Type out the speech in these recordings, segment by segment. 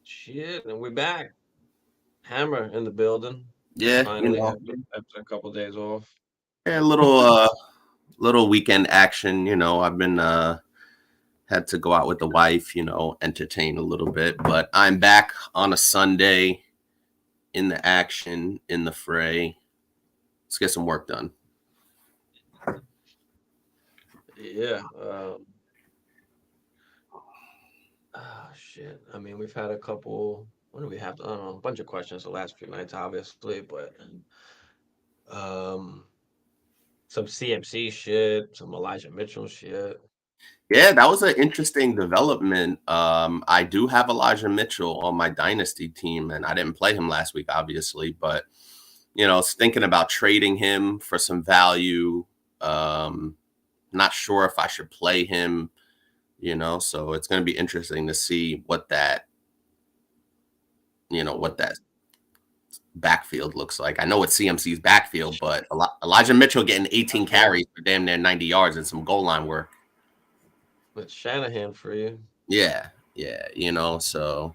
Shit, and we're back. Hammer in the building. Yeah, Finally, after a couple days off. yeah, little weekend action. I've been had to go out with the wife, entertain a little bit, but I'm back on a Sunday in the action, in the fray. Let's get some work done. Yeah. Shit. I mean, we've had a couple. What do we have? I don't know, a bunch of questions the last few nights, obviously, but um, some CMC shit, some Elijah Mitchell shit. Yeah, that was an interesting development. I do have Elijah Mitchell on my Dynasty team, and I didn't play him last week, obviously, but I was thinking about trading him for some value. Not sure if I should play him, so it's going to be interesting to see what that backfield looks like. I know it's CMC's backfield, but Elijah Mitchell getting 18 carries for damn near 90 yards and some goal line work. It's Shanahan for you. Yeah, so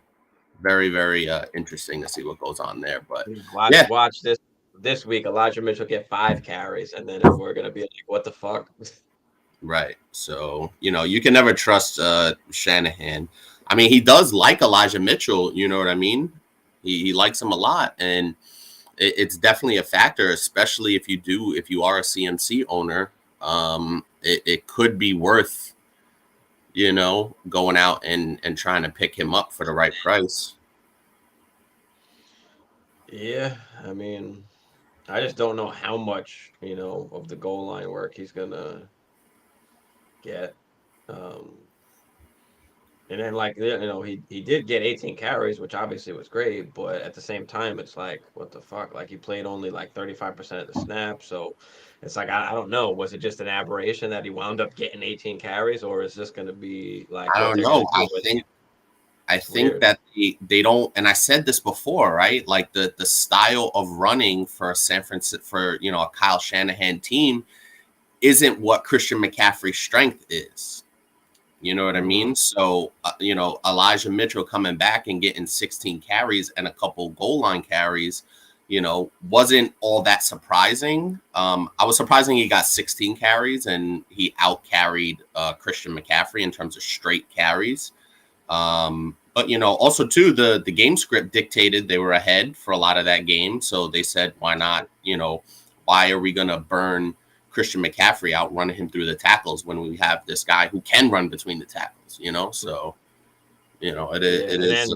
very, very interesting to see what goes on there. But watch this week. Elijah Mitchell get 5 carries, and then we're gonna be like, "What the fuck?" Right. So you can never trust Shanahan. I mean, he does like Elijah Mitchell. You know what I mean? He likes him a lot, and it's definitely a factor, especially if you are a CMC owner. It could be worth going out and trying to pick him up for the right price. Yeah, I mean, I just don't know how much, of the goal line work he's gonna get. And then he did get 18 carries, which obviously was great, but at the same time, it's like, what the fuck? Like he played only like 35% of the snaps, so it's like I don't know. Was it just an aberration that he wound up getting 18 carries, or is this gonna be like I what don't they're know. gonna do with him? I think that they don't, and I said this before, right? Like the style of running for San Francisco, for a Kyle Shanahan team, isn't what Christian McCaffrey's strength is. You know what I mean? So Elijah Mitchell coming back and getting 16 carries and a couple goal line carries, wasn't all that surprising. I was surprising he got 16 carries and he out carried Christian McCaffrey in terms of straight carries. But also too, the game script dictated they were ahead for a lot of that game. So they said, why not? Why are we gonna burn Christian McCaffrey out, running him through the tackles when we have this guy who can run between the tackles? So it is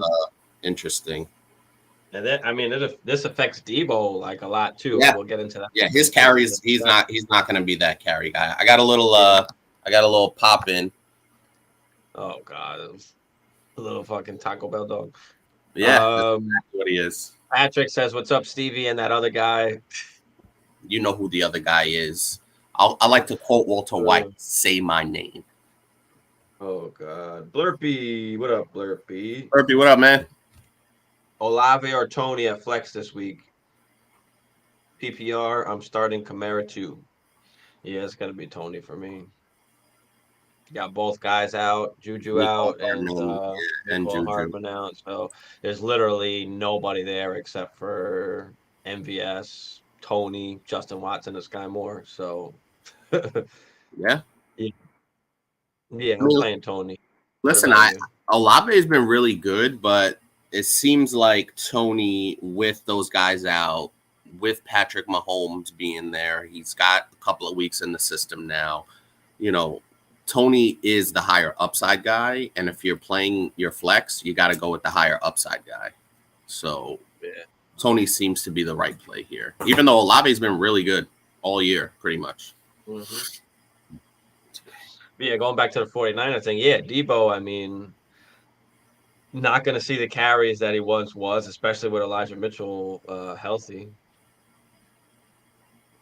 interesting. And then I mean, this affects Debo like a lot too. Yeah. We'll get into that. Yeah, his carries, he's not going to be that carry guy. I got a little pop in. Oh God. A little fucking Taco Bell dog. Yeah, that's exactly what he is. Patrick says, "What's up, Stevie?" And that other guy. You know who the other guy is. I like to quote Walter White, "Say my name." Oh God, Blurpy, what up, Blurpy? Blurpy, what up, man? Olave or Tony at flex this week? PPR, I'm starting Kamara too. Yeah, it's gonna be Tony for me. Got both guys out, Juju out, and Juju Hardman out. So there's literally nobody there except for MVS, Tony, Justin Watson, and Sky Moore. So yeah, I'm playing Tony. Listen, Olave has been really good, but it seems like Tony, with those guys out, with Patrick Mahomes being there, he's got a couple of weeks in the system now. Tony is the higher upside guy, and if you're playing your flex, you got to go with the higher upside guy. So Tony seems to be the right play here, even though Olave's been really good all year, pretty much. Mm-hmm. Yeah, going back to the 49ers thing, Debo, I mean, not going to see the carries that he once was, especially with Elijah Mitchell healthy.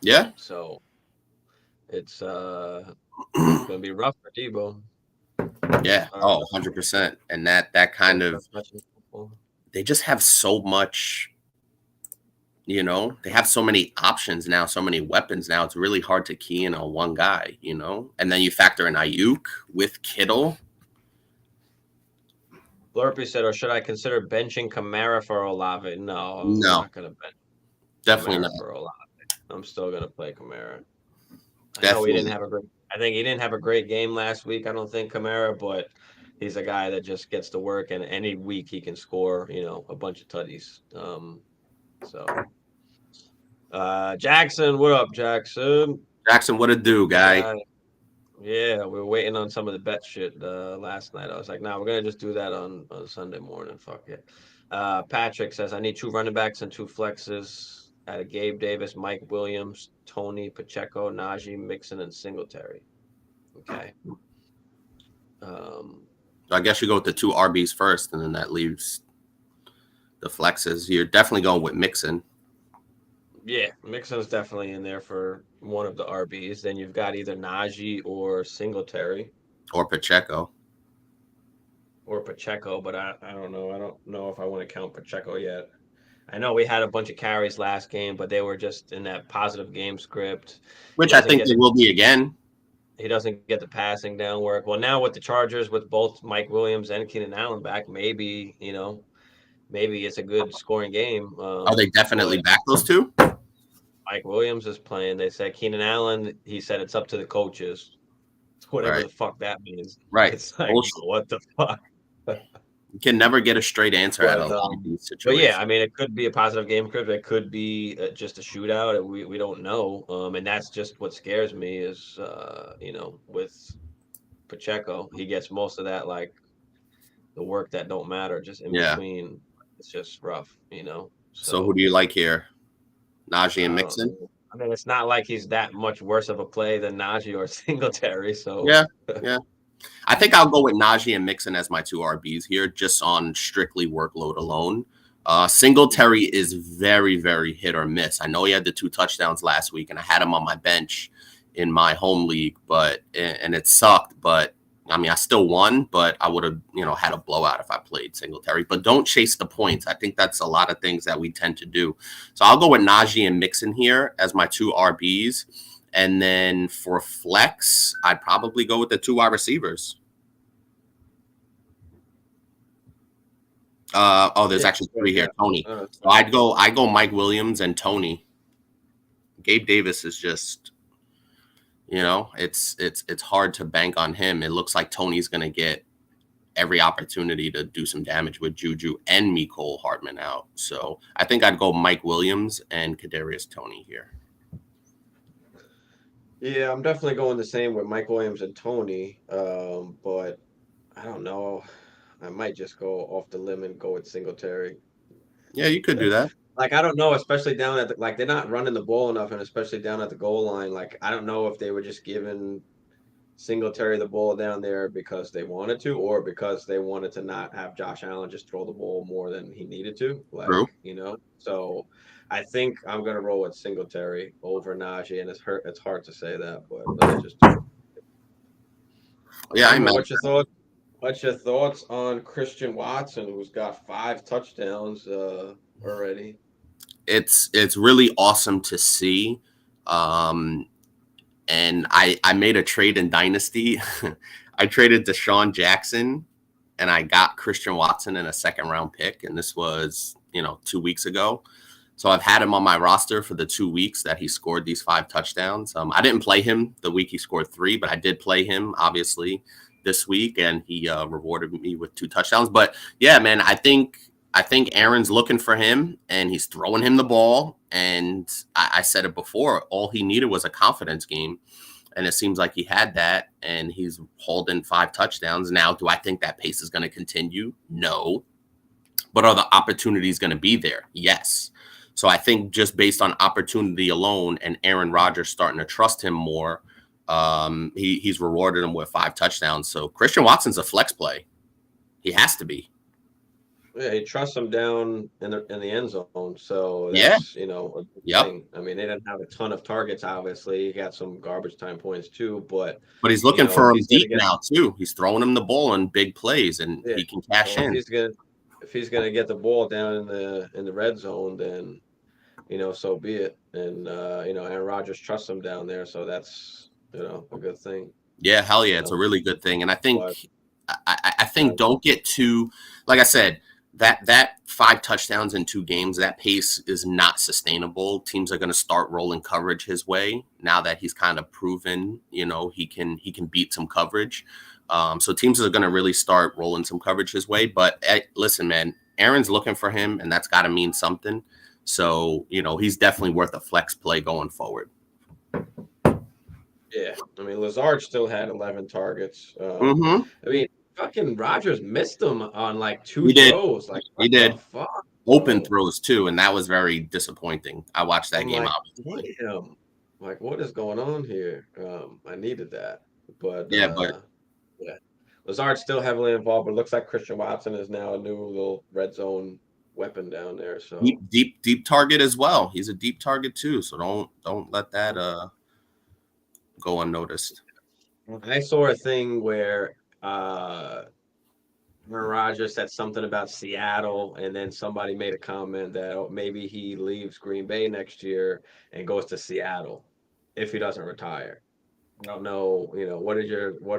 Yeah. So it's going to be rough for Debo. Yeah. Oh, 100%. And that kind of, they just have so much, you know, they have so many options now, so many weapons now. It's really hard to key in on one guy, you know? And then you factor in Ayuk with Kittle. Blurpy said, or should I consider benching Kamara for Olave? No, I'm not going to bench Definitely Kamara not. for Olave. I'm still going to play Kamara. Definitely. I know he didn't have a great. I think he didn't have a great game last week. I don't think Kamara, but he's a guy that just gets to work, and any week he can score, you know, a bunch of tutties. Jackson, what up, Jackson? Jackson, what it do, guy? Yeah, we were waiting on some of the bet shit last night. I was like, nah, we're gonna just do that on Sunday morning. Fuck it. Patrick says I need 2 running backs and 2 flexes. Gabe Davis, Mike Williams, Tony Pacheco, Najee, Mixon, and Singletary. Okay. So I guess you go with the 2 RBs first, and then that leaves the flexes. You're definitely going with Mixon. Yeah, Mixon's definitely in there for one of the RBs. Then you've got either Najee or Singletary. Or Pacheco. But I don't know. I don't know if I want to count Pacheco yet. I know we had a bunch of carries last game, but they were just in that positive game script. Which I think they will be again. He doesn't get the passing down work. Well, now with the Chargers, with both Mike Williams and Keenan Allen back, maybe, you know, maybe it's a good scoring game. Are they definitely back, those 2? Mike Williams is playing. They said Keenan Allen, he said it's up to the coaches. Whatever the fuck that means. Right. It's like, what the fuck? You can never get a straight answer out of a lot of these situations. But yeah, I mean, it could be a positive game script. It could be just a shootout. We don't know. And that's just what scares me is, you know, with Pacheco, he gets most of that, like, the work that don't matter just in between. It's just rough, you know. So who do you like here? Najee and Mixon? I mean, it's not like he's that much worse of a play than Najee or Singletary. So yeah. I think I'll go with Najee and Mixon as my 2 RBs here, just on strictly workload alone. Singletary is very, very hit or miss. I know he had the 2 touchdowns last week, and I had him on my bench in my home league, and it sucked. But I mean, I still won, but I would have, you know, had a blowout if I played Singletary. But don't chase the points. I think that's a lot of things that we tend to do. So I'll go with Najee and Mixon here as my 2 RBs. And then for flex, I'd probably go with the 2 wide receivers. There's actually 3 here. Tony. So I go Mike Williams and Tony. Gabe Davis is just, you know, it's hard to bank on him. It looks like Tony's going to get every opportunity to do some damage with Juju and Mecole Hardman out. So I think I'd go Mike Williams and Kadarius Toney here. Yeah, I'm definitely going the same with Mike Williams and Tony. But I don't know. I might just go off the limb and go with Singletary. Yeah, you could do that. Like, I don't know, especially down at like they're not running the ball enough, and especially down at the goal line. Like, I don't know if they were just giving Singletary the ball down there because they wanted to, or because they wanted to not have Josh Allen just throw the ball more than he needed to. Like, you know, so I think I'm gonna roll with Singletary over Najee, and it's hard to say that, but let's just do it. Yeah, I know. What's your thoughts on Christian Watson, who's got 5 touchdowns already? It's really awesome to see. And I made a trade in Dynasty. I traded Deshaun Jackson, and I got Christian Watson in a 2nd-round pick, and this was, you know, 2 weeks ago. So I've had him on my roster for the 2 weeks that he scored these 5 touchdowns. I didn't play him the week he scored 3, but I did play him, obviously, this week, and he rewarded me with 2 touchdowns. But yeah, man, I think Aaron's looking for him, and he's throwing him the ball. And I said it before, all he needed was a confidence game, and it seems like he had that, and he's holding 5 touchdowns. Now, do I think that pace is going to continue? No. But are the opportunities going to be there? Yes. So I think just based on opportunity alone and Aaron Rodgers starting to trust him more, he's rewarded him with 5 touchdowns. So Christian Watson's a flex play. He has to be. Yeah, he trusts him down in the end zone, so Yeah. that's a good Yep. thing. I mean, they didn't have a ton of targets, obviously. He got some garbage time points too, but But he's looking if for him he's gonna deep get now too. He's throwing him the ball in big plays, and yeah, he can cash well, in. if he's gonna get the ball down in the red zone, then so be it. And Aaron Rodgers trusts him down there, so that's a good thing. Yeah, hell yeah, You it's a know, really good thing. And I think but I think don't get too, like I said, that 5 touchdowns in 2 games, that pace is not sustainable. Teams are going to start rolling coverage his way now that he's kind of proven, he can beat some coverage. So teams are going to really start rolling some coverage his way. But listen, man, Aaron's looking for him, and that's got to mean something. So he's definitely worth a flex play going forward. yeah, I mean, Lazard still had 11 targets. Mm-hmm. I mean, fucking Rodgers missed them on like 2 He did. throws. Like, He what the did. fuck, Open bro? throws too, and that was very disappointing. I watched that I'm game, like, obviously. damn. Like, what is going on here? I needed that. But Yeah, but yeah. Lazard's still heavily involved, but it looks like Christian Watson is now a new little red zone weapon down there. So deep target as well. He's a deep target too, so don't let that go unnoticed. I saw a thing where Aaron Rodgers said something about Seattle, and then somebody made a comment that maybe he leaves Green Bay next year and goes to Seattle if he doesn't retire. I don't know, what are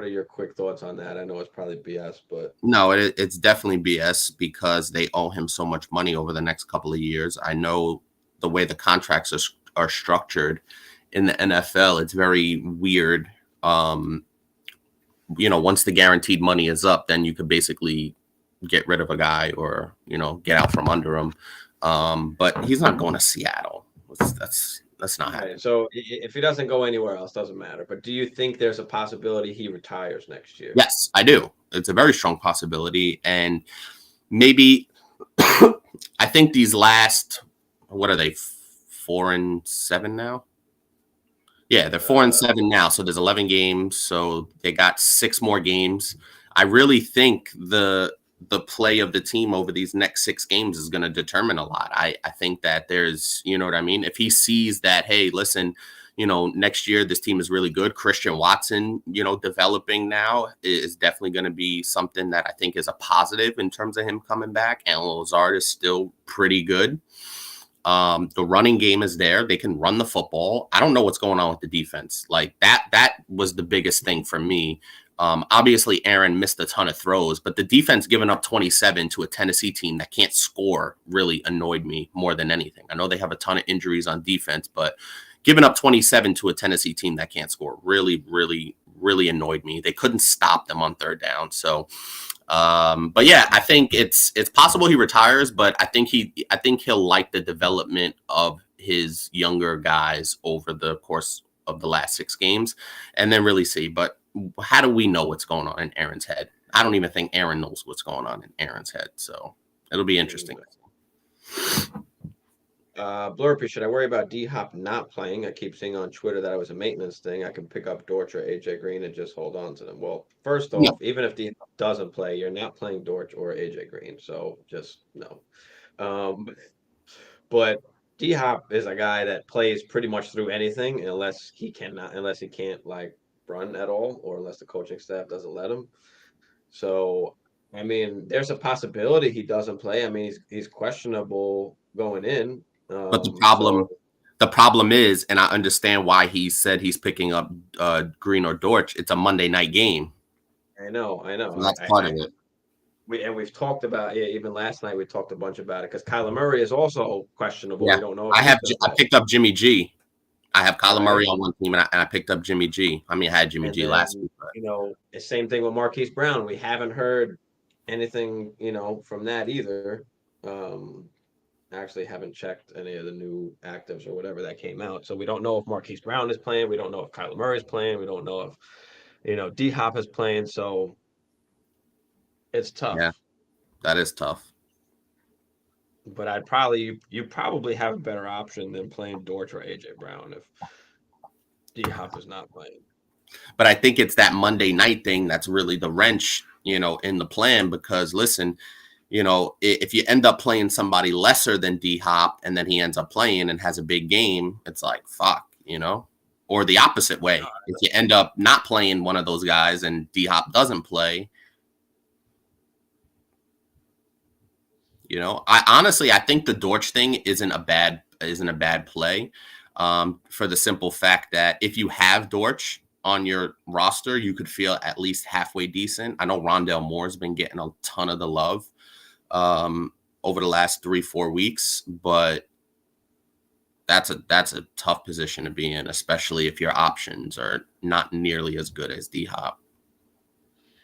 your quick thoughts on that? I know it's probably BS, but No, it's definitely BS because they owe him so much money over the next couple of years. I know the way the contracts are structured in the NFL, it's very weird. Once the guaranteed money is up, then you could basically get rid of a guy or get out from under him. But he's not going to Seattle. That's not happening. right. So if he doesn't go anywhere else, doesn't matter. But do you think there's a possibility he retires next year? Yes, I do. It's a very strong possibility, and maybe I think these last, what are they, 4-7 now? Yeah, they're 4-7 now. So there's 11 games. So they got 6 more games. I really think the play of the team over these next 6 games is going to determine a lot. I think that there's, you know what I mean? If he sees that, hey, listen, next year this team is really good. Christian Watson, developing now is definitely going to be something that I think is a positive in terms of him coming back. And Lazard is still pretty good. The running game is there. They can run the football. I don't know what's going on with the defense. Like that was the biggest thing for me. Obviously, Aaron missed a ton of throws, but the defense giving up 27 to a Tennessee team that can't score really annoyed me more than anything. I know they have a ton of injuries on defense, but giving up 27 to a Tennessee team that can't score really, really, really annoyed me. They couldn't stop them on 3rd down. So, but yeah, I think it's possible he retires, but I think he'll like the development of his younger guys over the course of the last 6 games and then really see. But how do we know what's going on in Aaron's head? I don't even think Aaron knows what's going on in Aaron's head. So it'll be interesting. Blurpy, should I worry about D Hop not playing? I keep seeing on Twitter that it was a maintenance thing. I can pick up Dortch or AJ Green and just hold on to them. Well, first off, No. even if D Hop doesn't play, you're not playing Dortch or AJ Green. So just no. But D Hop is a guy that plays pretty much through anything unless he can't like run at all, or unless the coaching staff doesn't let him. So I mean, there's a possibility he doesn't play. I mean, he's questionable going in. But the So problem is, and I understand why he said he's picking up Green or Dortch. It's a Monday night game. I know. So that's part of it. We've talked about, yeah, even last night we talked a bunch about it because Kyler Murray is also questionable. Yeah, We don't know if he's going to I play. picked up Jimmy G. I have Kyler Right. Murray on one team, and I picked up Jimmy G. I mean, I had Jimmy And G last then, week. But the same thing with Marquise Brown. We haven't heard anything, from that either. I actually haven't checked any of the new actives or whatever that came out. So we don't know if Marquise Brown is playing. We don't know if Kyler Murray is playing. We don't know if, D Hop is playing. So it's yeah, tough. that is tough. But you probably have a better option than playing Dortch or AJ Brown if D Hop is not playing. But I think it's that Monday night thing that's really the wrench, in the plan. Because listen, you know, if you end up playing somebody lesser than D-Hop and then he ends up playing and has a big game, it's like, fuck, you know? Or the opposite way. If you end up not playing one of those guys and D-Hop doesn't play, you know, I think the Dortch thing isn't a bad play, for the simple fact that if you have Dortch on your roster, you could feel at least halfway decent. I know Rondale Moore's been getting a ton of the love over the last 3-4 weeks, but that's a tough position to be in, especially if your options are not nearly as good as D-Hop.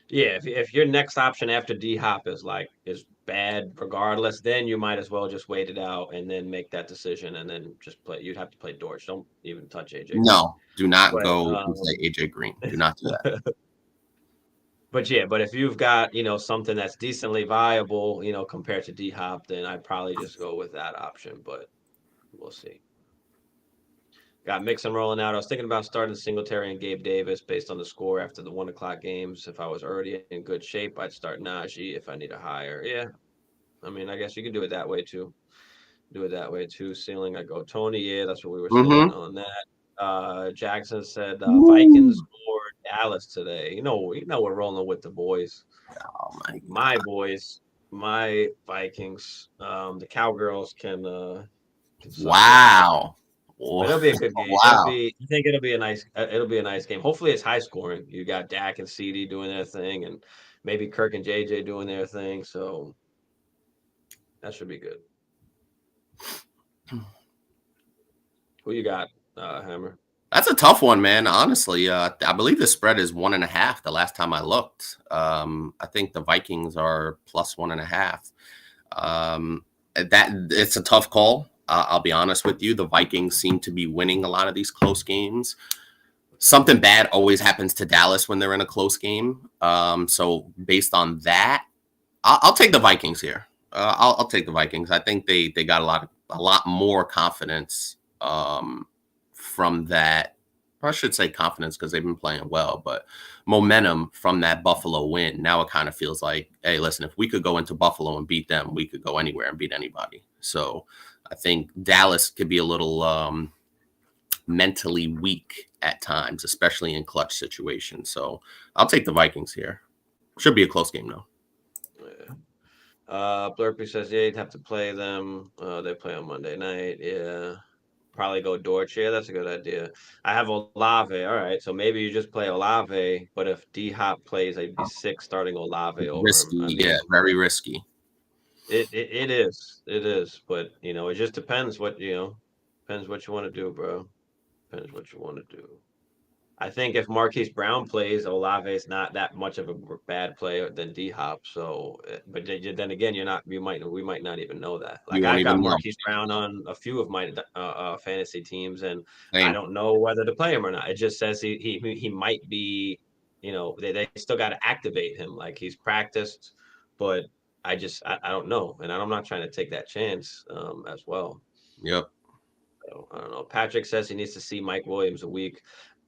Yeah, if your next option after D-Hop is bad regardless, then you might as well just wait it out and then make that decision and then just play. You'd have to play Dortch. Don't even touch AJ Green. No, do not But go and play AJ Green. Do not do that. But yeah, but if you've got, something that's decently viable, compared to D-Hop, then I'd probably just go with that option, but we'll see. Got Mixon rolling out. I was thinking about starting Singletary and Gabe Davis based on the score after the 1 o'clock games. If I was already in good shape, I'd start Najee if I need a higher. Yeah. I mean, I guess you can do it that way too. Ceiling, I go Tony. Yeah, that's what we were saying on that. Jackson said Vikings scored Dallas today. We're rolling with the boys. Oh my boys, my Vikings. The Cowgirls can wow. But it'll be a good game. Wow. I think it'll be a nice game. Hopefully it's high scoring. You got Dak and CD doing their thing and maybe Kirk and JJ doing their thing. So that should be good. Who you got, Hammer? That's a tough one, man. Honestly, I believe the spread is 1.5. The last time I looked, I think the Vikings are plus 1.5. That it's a tough call. I'll be honest with you. The Vikings seem to be winning a lot of these close games. Something bad always happens to Dallas when they're in a close game. So based on that, I'll take the Vikings here. I'll take the Vikings. I think they got a lot more confidence from that. I should say confidence because they've been playing well, but momentum from that Buffalo win. Now it kind of feels like, hey, listen, if we could go into Buffalo and beat them, we could go anywhere and beat anybody. So I think Dallas could be a little mentally weak at times, especially in clutch situations. So I'll take the Vikings here. Should be a close game though. Yeah. Blurpy says, yeah, you'd have to play them. They play on Monday night. Yeah. Probably go Dortch. Yeah, that's a good idea. I have Olave. All right. So maybe you just play Olave, but if D-Hop plays, I'd be sick starting Olave over risky, him. I mean, yeah, very risky. It is. But it just depends what you want to do, bro. Depends what you want to do. I think if Marquise Brown plays, Olave is not that much of a bad player than D-Hop. So, but then again, we might not even know that. Like I got Marquise Brown on a few of my fantasy teams, and I don't know whether to play him or not. It just says he might be. They still got to activate him. Like he's practiced, but I don't know, and I'm not trying to take that chance as well. Yep. So, I don't know. Patrick says he needs to see Mike Williams a week.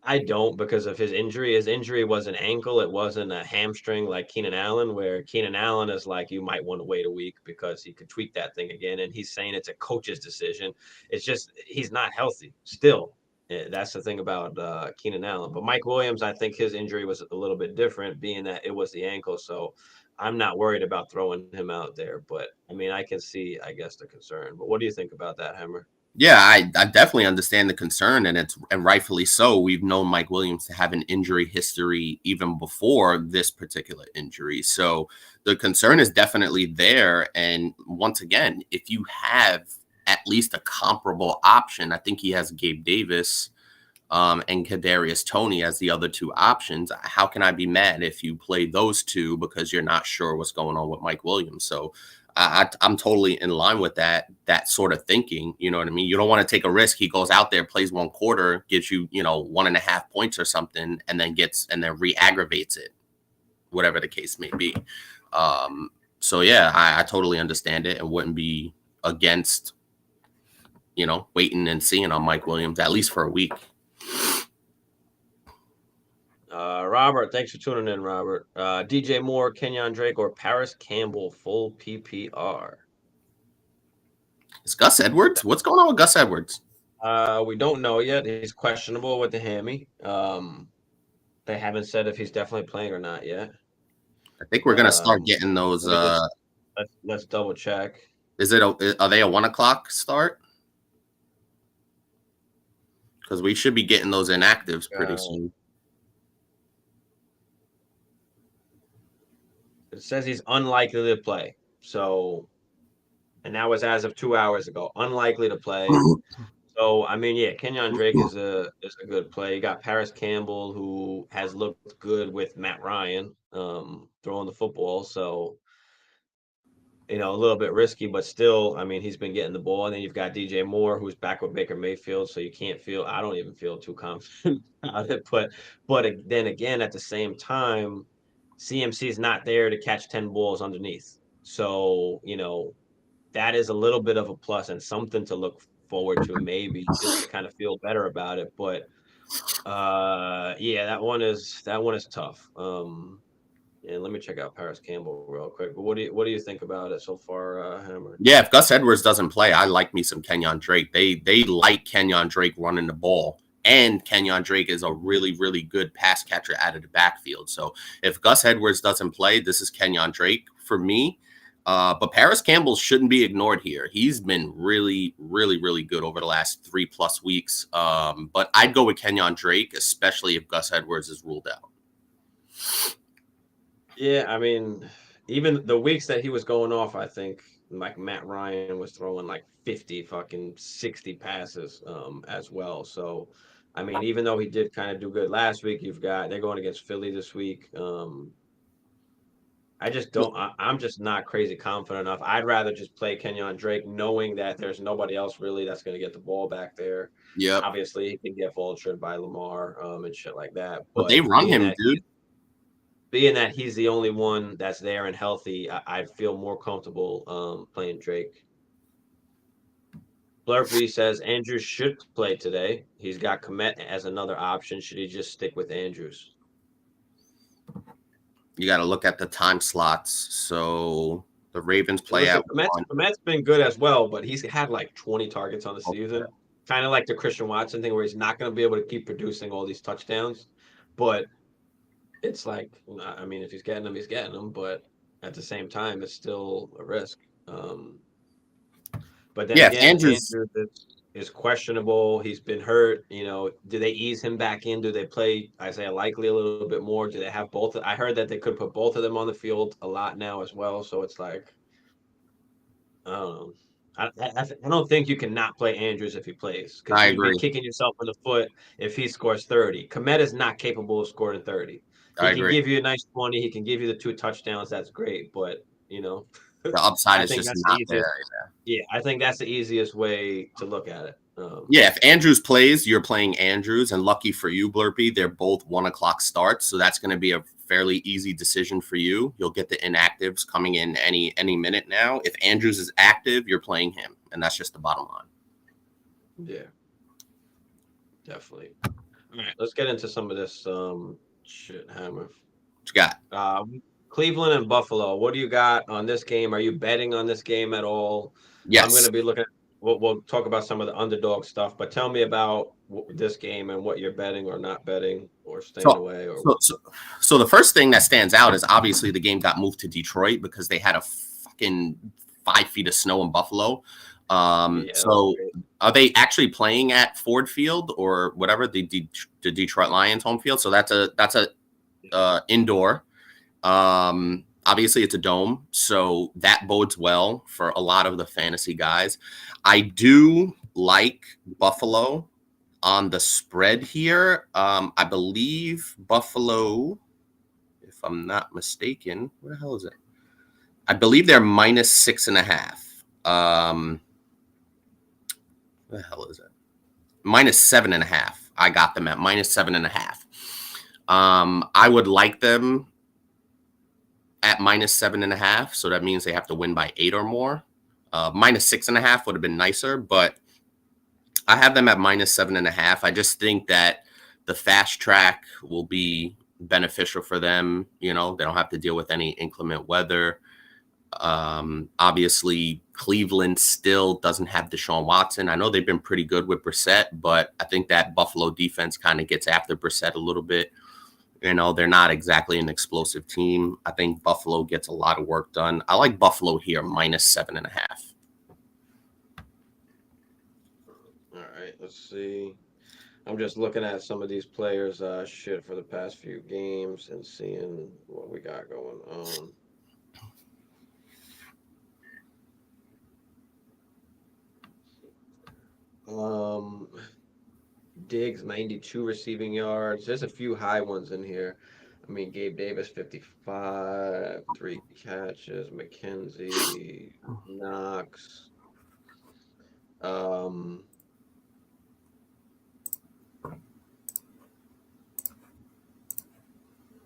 I don't because of his injury. His injury was an ankle. It wasn't a hamstring like Keenan Allen, where Keenan Allen is like, you might want to wait a week because he could tweak that thing again. And he's saying it's a coach's decision. It's just, he's not healthy still. That's the thing about Keenan Allen. But Mike Williams, I think his injury was a little bit different, being that it was the ankle. So I'm not worried about throwing him out there. But I mean, I can see, I guess, the concern. But what do you think about that, Hammer? Yeah, I definitely understand the concern, and rightfully so. We've known Mike Williams to have an injury history even before this particular injury. So the concern is definitely there. And once again, if you have at least a comparable option, I think he has Gabe Davis and Kadarius Toney as the other two options. How can I be mad if you play those two because you're not sure what's going on with Mike Williams? So I'm totally in line with that sort of thinking. You know what I mean? You don't want to take a risk. He goes out there, plays one quarter, gives you, 1.5 points or something, and then re-aggravates it, whatever the case may be. So yeah, I totally understand it and wouldn't be against, waiting and seeing on Mike Williams, at least for a week. Robert, thanks for tuning in, Robert. DJ Moore, Kenyon Drake, or Paris Campbell, full PPR. Is Gus Edwards? What's going on with Gus Edwards? We don't know yet. He's questionable with the hammy. They haven't said if he's definitely playing or not yet. I think we're gonna start getting those. Let's double check. Are they a 1 o'clock start? Because we should be getting those inactives pretty soon. It says he's unlikely to play. So, and that was as of 2 hours ago. Unlikely to play. So, I mean, yeah, Kenyon Drake is a good play. You got Paris Campbell, who has looked good with Matt Ryan throwing the football. So, you know, a little bit risky, but still, I mean, he's been getting the ball. And then you've got DJ Moore, who's back with Baker Mayfield. So I don't even feel too confident about it. But then again, at the same time, CMC is not there to catch 10 balls underneath. So, you know, that is a little bit of a plus and something to look forward to, maybe just to kind of feel better about it. But yeah, that one is tough. And let me check out Paris Campbell real quick. But what do you think about it so far, Hammer? Yeah, if Gus Edwards doesn't play, I like me some Kenyon Drake. They like Kenyon Drake running the ball. And Kenyon Drake is a really, really good pass catcher out of the backfield. So if Gus Edwards doesn't play, this is Kenyon Drake for me. But Paris Campbell shouldn't be ignored here. He's been really, really, really good over the last 3+ weeks. But I'd go with Kenyon Drake, especially if Gus Edwards is ruled out. Yeah, I mean, even the weeks that he was going off, I think like Matt Ryan was throwing like 60 passes as well. So, I mean, even though he did kind of do good last week, they're going against Philly this week. I'm just not crazy confident enough. I'd rather just play Kenyon Drake knowing that there's nobody else really that's going to get the ball back there. Yeah. Obviously, he can get vultured by Lamar and shit like that. But they run him, dude. Being that he's the only one that's there and healthy, I feel more comfortable playing Drake. Blurpy says Andrews should play today. He's got Komet as another option. Should he just stick with Andrews? You got to look at the time slots. So the Ravens play out. Komet's been good as well, but he's had like 20 targets on the season. Kind of like the Christian Watson thing where he's not going to be able to keep producing all these touchdowns. But it's like, I mean, if he's getting them, he's getting them. But at the same time, it's still a risk. But then again, Andrews is questionable. He's been hurt. You know, do they ease him back in? Do they play Isaiah Likely a little bit more? Do they have both? I heard that they could put both of them on the field a lot now as well. So it's like, I don't know. I don't think you can not play Andrews if he plays. I agree. You'd be kicking yourself in the foot if he scores 30. Komet is not capable of scoring 30. He can give you a nice 20. He can give you the 2 touchdowns. That's great. But, you know, the upside is just not there. Yeah, I think that's the easiest way to look at it. Yeah, if Andrews plays, you're playing Andrews. And lucky for you, Blurpy, they're both 1 o'clock starts. So that's going to be a fairly easy decision for you. You'll get the inactives coming in any minute now. If Andrews is active, you're playing him. And that's just the bottom line. Yeah, definitely. All right, let's get into some of this shit, Hammer. What you got? Cleveland and Buffalo. What do you got on this game? Are you betting on this game at all? Yes. I'm going to be looking at, we'll talk about some of the underdog stuff, but tell me about this game and what you're betting or not betting or staying away. So the first thing that stands out is obviously the game got moved to Detroit because they had a fucking 5 feet of snow in Buffalo. So are they actually playing at Ford Field or whatever, the Detroit Lions home field? So that's a indoor. Obviously it's a dome, so that bodes well for a lot of the fantasy guys. I do like Buffalo on the spread here. I believe Buffalo, if I'm not mistaken, where the hell is it? I believe they're -6.5. Where the hell is it? -7.5. I got them at -7.5. I would like them at -7.5, so that means they have to win by 8 or more. -6.5 would have been nicer, but I have them at -7.5. I just think that the fast track will be beneficial for them. They don't have to deal with any inclement weather. Obviously, Cleveland still doesn't have Deshaun Watson. I know they've been pretty good with Brissett, but I think that Buffalo defense kind of gets after Brissett a little bit. They're not exactly an explosive team. I think Buffalo gets a lot of work done. I like Buffalo here, -7.5. All right, let's see. I'm just looking at some of these players' shit for the past few games and seeing what we got going on. Diggs 92 receiving yards. There's a few high ones in here. I mean, Gabe Davis 55, 3 catches. McKenzie, Knox.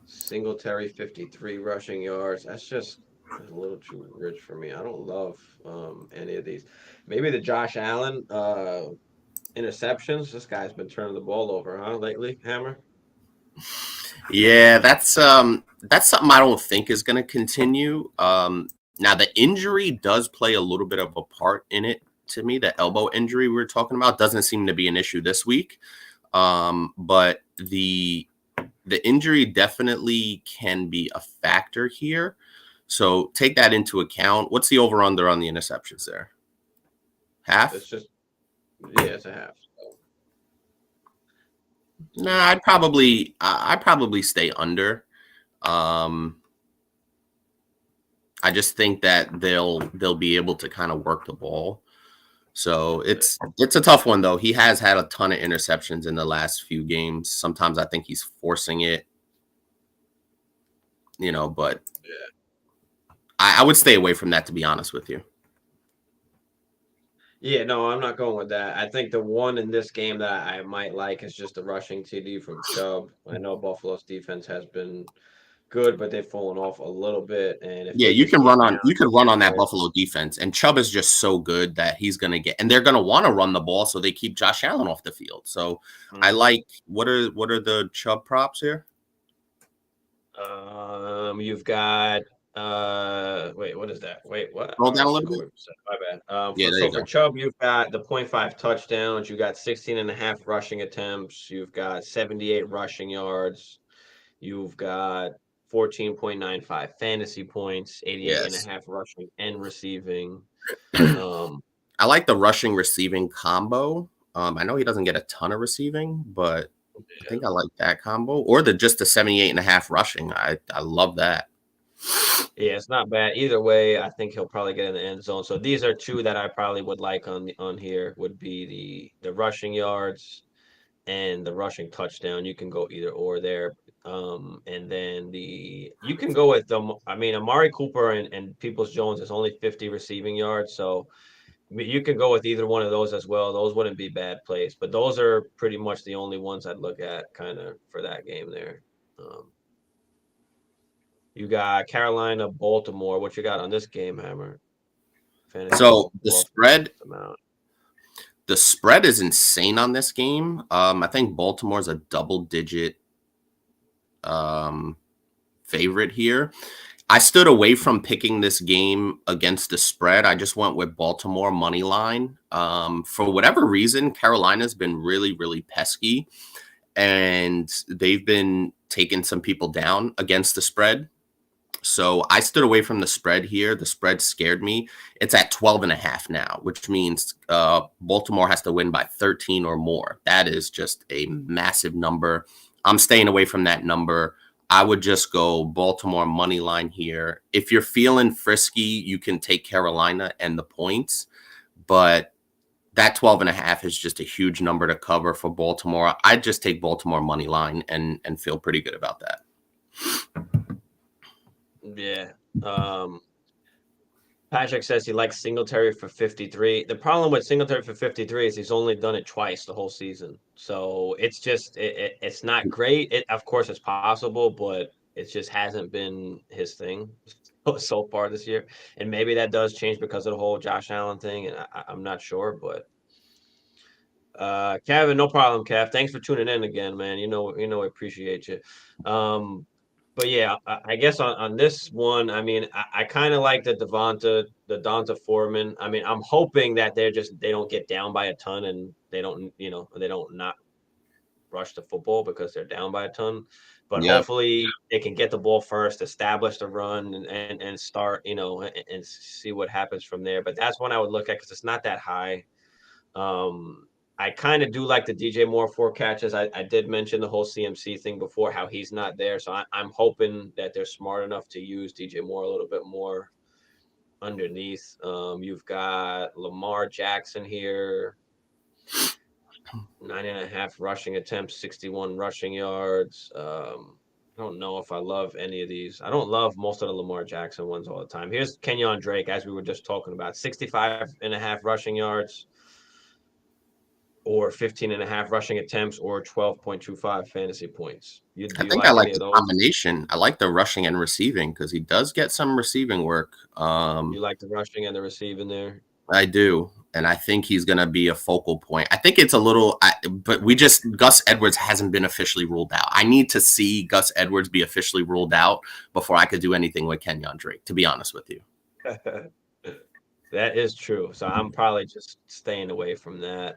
Singletary 53 rushing yards. That's just a little too rich for me. I don't love any of these. Maybe the Josh Allen interceptions. This guy's been turning the ball over, huh, lately, Hammer? Yeah, that's something I don't think is going to continue. Now the injury does play a little bit of a part in it to me. The elbow injury we were talking about doesn't seem to be an issue this week, but the injury definitely can be a factor here. So take that into account. What's the over under on the interceptions there? Half? It's just it's a half. Nah, I'd probably stay under. I just think that they'll be able to kind of work the ball. So it's a tough one though. He has had a ton of interceptions in the last few games. Sometimes I think he's forcing it. But I would stay away from that, to be honest with you. Yeah, no, I'm not going with that. I think the one in this game that I might like is just the rushing TD from Chubb. I know Buffalo's defense has been good, but they've fallen off a little bit. And if Yeah, they you just can get run on down, that Buffalo defense, and Chubb is just so good that he's gonna get, and they're gonna want to run the ball, so they keep Josh Allen off the field. So I like what are the Chubb props here? You've got wait, what is that? Wait, what? Roll down a little bit. My bad. Yeah, there you go. For Chubb, you've got the 0.5 touchdowns, you got 16.5 rushing attempts, you've got 78 rushing yards, you've got 14.95 fantasy points, 88.5 rushing and receiving. I like the rushing receiving combo. I know he doesn't get a ton of receiving, but I think I like that combo, or just the 78.5 rushing. I love that. Yeah, it's not bad either way. I think he'll probably get in the end zone. So these are two that I probably would like on here would be the rushing yards and the rushing touchdown. You can go either or there. And then you can go with I mean, Amari Cooper and Peoples Jones is only 50 receiving yards, so you can go with either one of those as well. Those wouldn't be bad plays, but those are pretty much the only ones I'd look at kind of for that game there. You got Carolina, Baltimore. What you got on this game, Hammer? So the spread is insane on this game. I think Baltimore's a double-digit favorite here. I stood away from picking this game against the spread. I just went with Baltimore money line. For whatever reason, Carolina's been really, really pesky, and they've been taking some people down against the spread. So I stood away from the spread here. The spread scared me. It's at 12.5 now, which means Baltimore has to win by 13 or more. That is just a massive number. I'm staying away from that number. I would just go Baltimore money line here. If you're feeling frisky, you can take Carolina and the points, but that 12.5 is just a huge number to cover for Baltimore. I'd just take Baltimore money line and feel pretty good about that. Yeah. Patrick says he likes Singletary for 53. The problem with Singletary for 53 is he's only done it twice the whole season. So it's just it's not great. Of course it's possible, but it just hasn't been his thing so far this year. And maybe that does change because of the whole Josh Allen thing, and I'm not sure, but Kevin, no problem, Kev. Thanks for tuning in again, man. I appreciate you. But yeah, I guess on this one, I mean, I kind of like the Donta Foreman. I mean, I'm hoping that they don't get down by a ton and they don't not rush the football because they're down by a ton. But Yep. hopefully they can get the ball first, establish the run, and start, and see what happens from there. But that's one I would look at because it's not that high. I kind of do like the DJ Moore 4 catches. I did mention the whole CMC thing before, how he's not there. So I'm hoping that they're smart enough to use DJ Moore a little bit more underneath. You've got Lamar Jackson here, 9.5 rushing attempts, 61 rushing yards. I don't know if I love any of these. I don't love most of the Lamar Jackson ones all the time. Here's Kenyon Drake, as we were just talking about, 65.5 rushing yards, or 15.5 rushing attempts, or 12.25 fantasy points. I think I like the combination. I like the rushing and receiving because he does get some receiving work. You like the rushing and the receiving there? I do. And I think he's going to be a focal point. I think it's a little, but Gus Edwards hasn't been officially ruled out. I need to see Gus Edwards be officially ruled out before I could do anything with Kenyon Drake, to be honest with you. That is true. So I'm probably just staying away from that.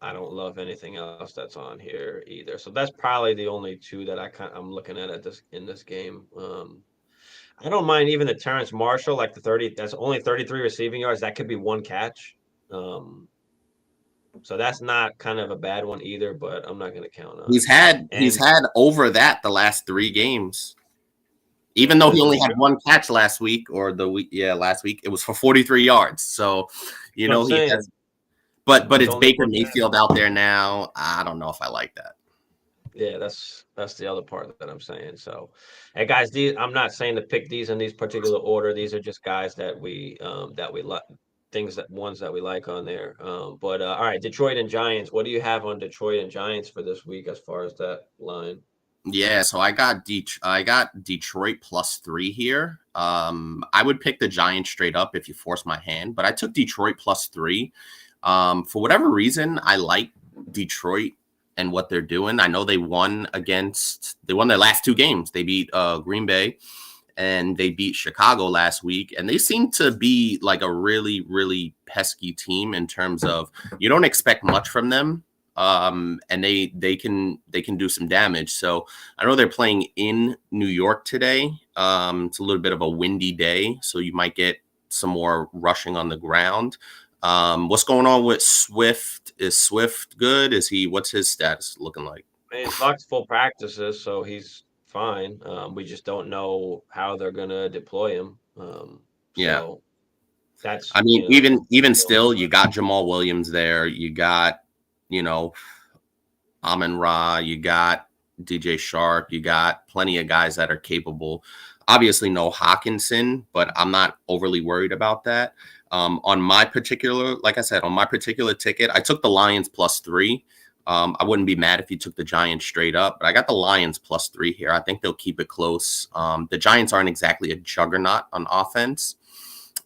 I don't love anything else that's on here either. So that's probably the only two that I'm looking at in this game. I don't mind even the Terrence Marshall, like that's only 33 receiving yards. That could be one catch. So that's not kind of a bad one either, but I'm not going to count on. He's had over that the last 3 games. Even though he only had 1 catch last week, last week, it was for 43 yards. So, he has, but it's Baker Mayfield out there now. I don't know if I like that. Yeah, that's the other part that I'm saying. So, hey guys, I'm not saying to pick these in these particular order. These are just guys that we like, ones that we like on there. But all right, Detroit and Giants. What do you have on Detroit and Giants for this week as far as that line? Yeah, so I got Detroit +3 here. I would pick the Giants straight up if you force my hand, but I took Detroit +3. For whatever reason, I like Detroit and what they're doing. I know they won their last 2 games. They beat Green Bay and they beat Chicago last week, and they seem to be like a really, really pesky team in terms of you don't expect much from them. And they can do some damage. So I know they're playing in New York today. It's a little bit of a windy day, so you might get some more rushing on the ground. What's going on with Swift? Is Swift good? What's his status looking like? He's locked full practices, so he's fine. We just don't know how they're gonna deploy him. Yeah. So that's, even still, you got Jamal Williams there. You got, Amon-Ra, you got DJ Shark, you got plenty of guys that are capable. Obviously, no Hawkinson, but I'm not overly worried about that. On my particular ticket, I took the Lions +3. I wouldn't be mad if you took the Giants straight up, but I got the Lions +3 here. I think they'll keep it close. The Giants aren't exactly a juggernaut on offense,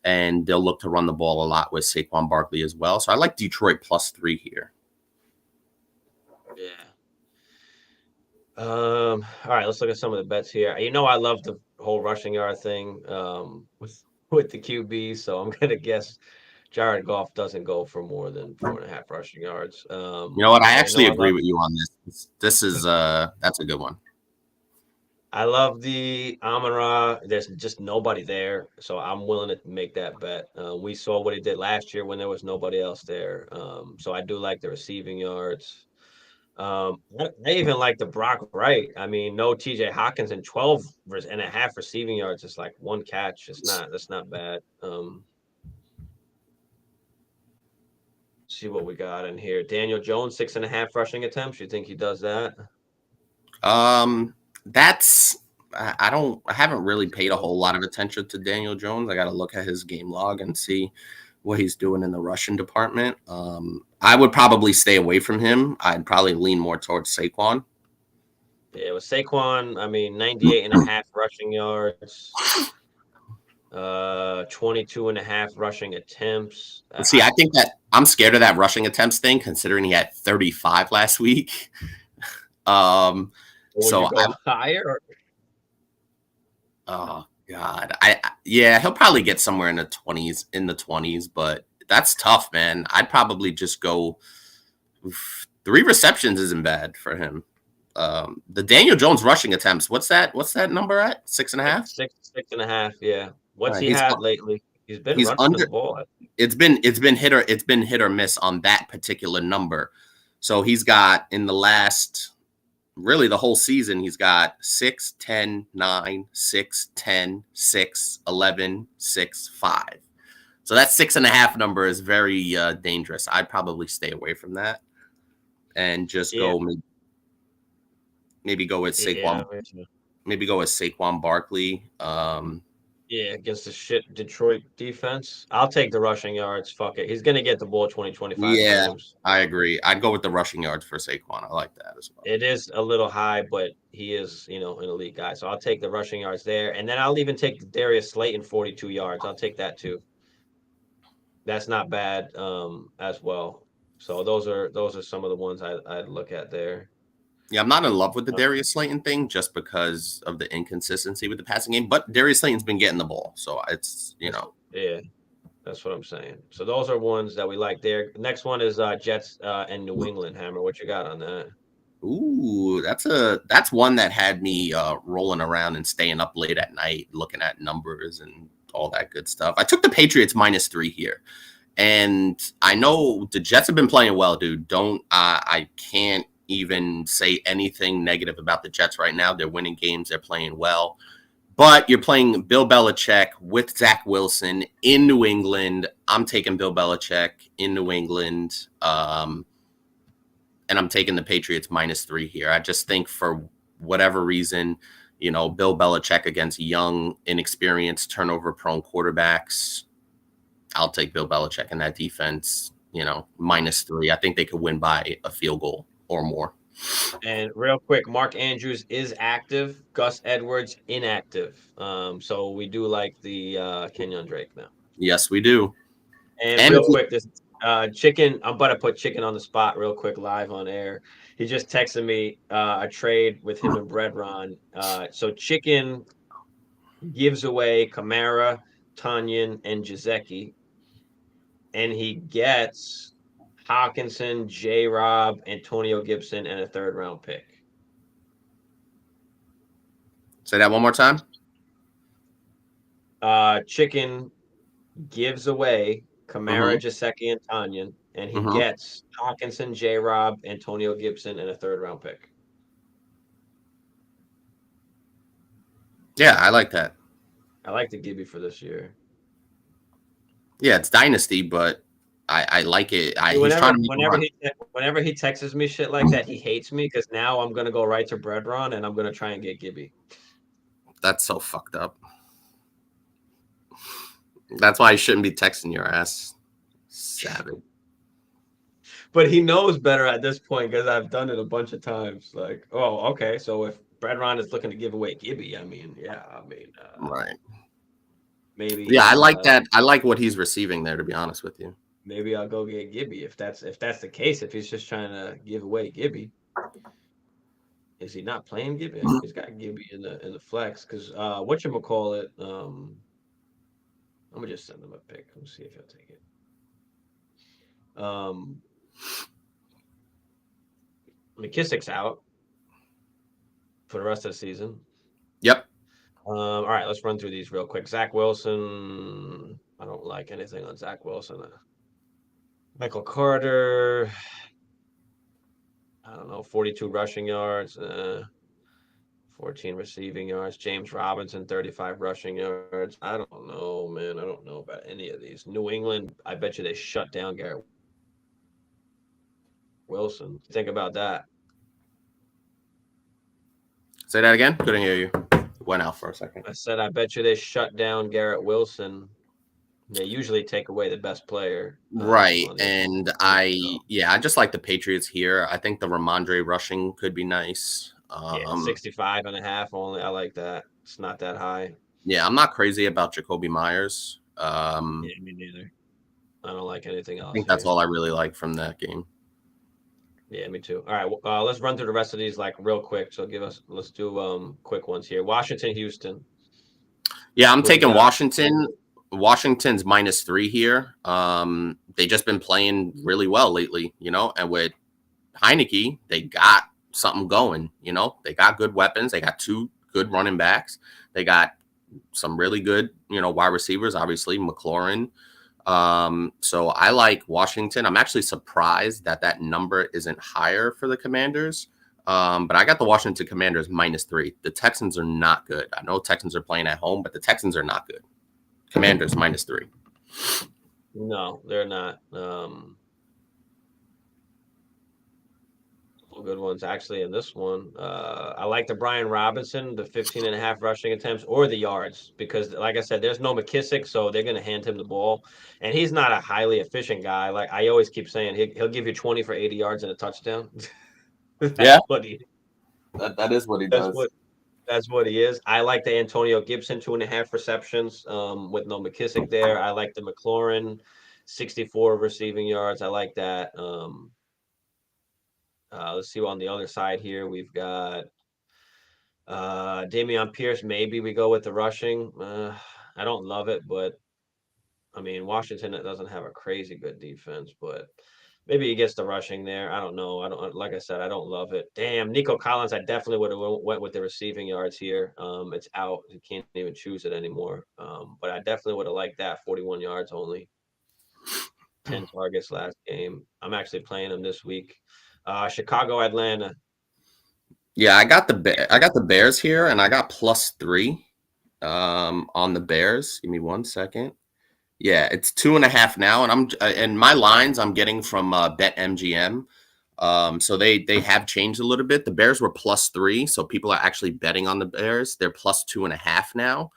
and they'll look to run the ball a lot with Saquon Barkley as well. So I like Detroit +3 here. Yeah. All right, let's look at some of the bets here. I love the whole rushing yard thing with the QB, so I'm gonna guess Jared Goff doesn't go for more than 4.5 rushing yards. You know what? I actually agree with you on this. This is that's a good one. I love the Amon-Ra. There's just nobody there, so I'm willing to make that bet. We saw what he did last year when there was nobody else there. So I do like the receiving yards. I even like the Brock Wright. I mean, no TJ Hawkins and 12.5 receiving yards. It's like 1 catch. That's not bad. See what we got in here. Daniel Jones, 6.5 rushing attempts. You think he does that? I haven't really paid a whole lot of attention to Daniel Jones. I got to look at his game log and see what he's doing in the rushing department. I would probably stay away from him. I'd probably lean more towards Saquon. Yeah, with Saquon, 98.5 rushing yards, 22.5 rushing attempts. See, I think I'm scared of that rushing attempts thing, considering he had 35 last week. Would So you go higher? Or? Oh God, yeah, he'll probably get somewhere in the 20s, but that's tough, man. I'd probably just go 3 receptions isn't bad for him. The Daniel Jones rushing attempts, what's that number at? 6.5? 6.5, yeah. All What's right, he had lately? He's been he's running the under. ball. It's been hit or miss on that particular number. So he's got in the last, really the whole season, he's got 6, 10, 9, 6, 10, 6, 11, 6, 5. So that 6.5 number is very dangerous. I'd probably stay away from that and just go maybe go with Saquon. Yeah, Maybe go with Saquon Barkley. yeah, against the shit Detroit defense. I'll take the rushing yards. Fuck it. He's gonna get the ball 20, 25 Yeah, times. I agree. I'd go with the rushing yards for Saquon. I like that as well. It is a little high, but he is, an elite guy. So I'll take the rushing yards there. And then I'll even take Darius Slayton 42 yards. I'll take that too. That's not bad as well. So those are some of the ones I'd look at there. Yeah, I'm not in love with the Darius Slayton thing just because of the inconsistency with the passing game. But Darius Slayton's been getting the ball, so it's Yeah, that's what I'm saying. So those are ones that we like there. Next one is Jets and New England. Hammer, what you got on that? Ooh, that's one that had me rolling around and staying up late at night looking at numbers and all that good stuff. I took the Patriots -3 here. And I know the Jets have been playing well, dude. I can't even say anything negative about the Jets right now. They're winning games. They're playing well. But you're playing Bill Belichick with Zach Wilson in New England. I'm taking Bill Belichick in New England. And I'm taking the Patriots -3 here. I just think for whatever reason, Bill Belichick against young, inexperienced, turnover-prone quarterbacks, I'll take Bill Belichick in that defense, -3. I think they could win by a field goal or more. And real quick, Mark Andrews is active. Gus Edwards inactive. So we do like the Kenyon Drake now. Yes, we do. And real quick, this Chicken, I'm about to put Chicken on the spot real quick live on air. He just texted me a trade with him and Bredron. So Chicken gives away Kamara, Tanyan, and Jazeki, and he gets Hawkinson, J-Rob, Antonio Gibson, and a 3rd-round pick. Say that one more time. Chicken gives away Kamara, Jazeki, and Tanyan, and he gets Hawkinson, J-Rob, Antonio Gibson, and a 3rd-round pick. Yeah, I like that. I like the Gibby for this year. Yeah, it's Dynasty, but I like it. Whenever he texts me shit like that, he hates me because now I'm gonna go right to Bredron and I'm gonna try and get Gibby. That's so fucked up. That's why I shouldn't be texting your ass. Savage. But he knows better at this point because I've done it a bunch of times. Like, oh, okay, so if Bredron is looking to give away Gibby, right. Maybe. Yeah, I like that. I like what he's receiving there, to be honest with you. Maybe I'll go get Gibby if that's the case. If he's just trying to give away Gibby, is he not playing Gibby? He's got Gibby in the flex because whatchamacallit, I'm gonna just send him a pic. Let's see if he'll take it. McKissick's out for the rest of the season. Yep. All right, let's run through these real quick. Zach Wilson. I don't like anything on Zach Wilson. Michael Carter. I don't know, 42 rushing yards, 14 receiving yards. James Robinson, 35 rushing yards. I don't know, man. I don't know about any of these. New England, I bet you they shut down Garrett Wilson. Think about that. Say that again? Couldn't hear you. Went out for a second. I said, I bet you they shut down Garrett Wilson. They usually take away the best player. Right. And I just like the Patriots here. I think the Ramondre rushing could be nice. 65.5 only. I like that. It's not that high. Yeah, I'm not crazy about Jacoby Myers. Yeah, me neither. I don't like anything else I think here. that's all I really like from that game. Yeah, me too. All right, let's run through the rest of these like real quick. So let's do quick ones here. Washington, Houston. Yeah, I'm Who you taking got? Washington. Washington's -3 here. They just been playing really well lately, and with Heineke, they got something going, They got good weapons. They got 2 good running backs. They got some really good, wide receivers, obviously, McLaurin. So I like Washington. I'm actually surprised that number isn't higher for the Commanders. But I got the Washington Commanders -3. The Texans are not good. I know Texans are playing at home, but the Texans are not good. Commanders -3. No, they're not. Good ones actually in this one. I like the Brian Robinson, the 15.5 rushing attempts or the yards, because like I said, there's no McKissick, so they're going to hand him the ball. And he's not a highly efficient guy. Like I always keep saying, he'll give you 20 for 80 yards and a touchdown. Yeah, That's what he that is what he that's does. what that's what he is. I like the Antonio Gibson 2.5 receptions with no McKissick there. I like the McLaurin 64 receiving yards. I like that. Let's see on the other side here. We've got Dameon Pierce. Maybe we go with the rushing. I don't love it, but I mean Washington doesn't have a crazy good defense, but maybe he gets the rushing there. I don't know. I don't like I said, I don't love it. Damn, Nico Collins. I definitely would have went with the receiving yards here. It's out. You can't even choose it anymore. But I definitely would have liked that. 41 yards only. 10 targets last game. I'm actually playing him this week. Chicago, Atlanta. Yeah, I got the Bears here, and I got +3 on the Bears. Give me 1 second. Yeah, it's 2.5 now, and my lines I'm getting from BetMGM. So they have changed a little bit. The Bears were +3, so people are actually betting on the Bears. They're +2.5 now,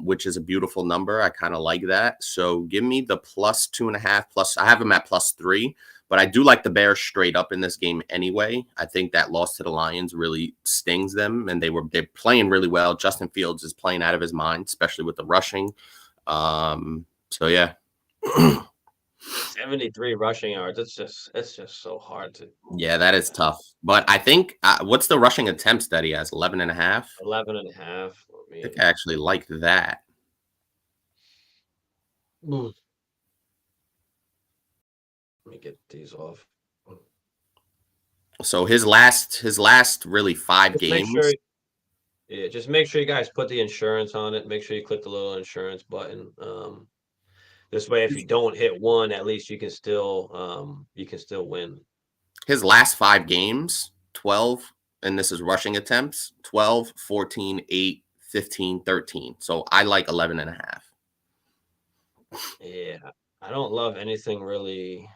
which is a beautiful number. I kind of like that. So give me the +2.5 plus. I have them at +3, but I do like the Bears straight up in this game anyway. I think that loss to the Lions really stings them, and they're playing really well. Justin Fields is playing out of his mind, especially with the rushing. So yeah. 73 rushing yards. It's just so hard to. Yeah, that is tough. But I think what's the rushing attempts that he has? 11.5. 11.5. I I think mean, I actually like that. let me get these off. So his last really 5 Just make sure, games. yeah, just make sure you guys put the insurance on it. Make sure you click the little insurance button. This way, if you don't hit one, at least you can still win. His last 5 games, 12, and this is rushing attempts, 12, 14, 8, 15, 13. So I like 11.5. Yeah, I don't love anything really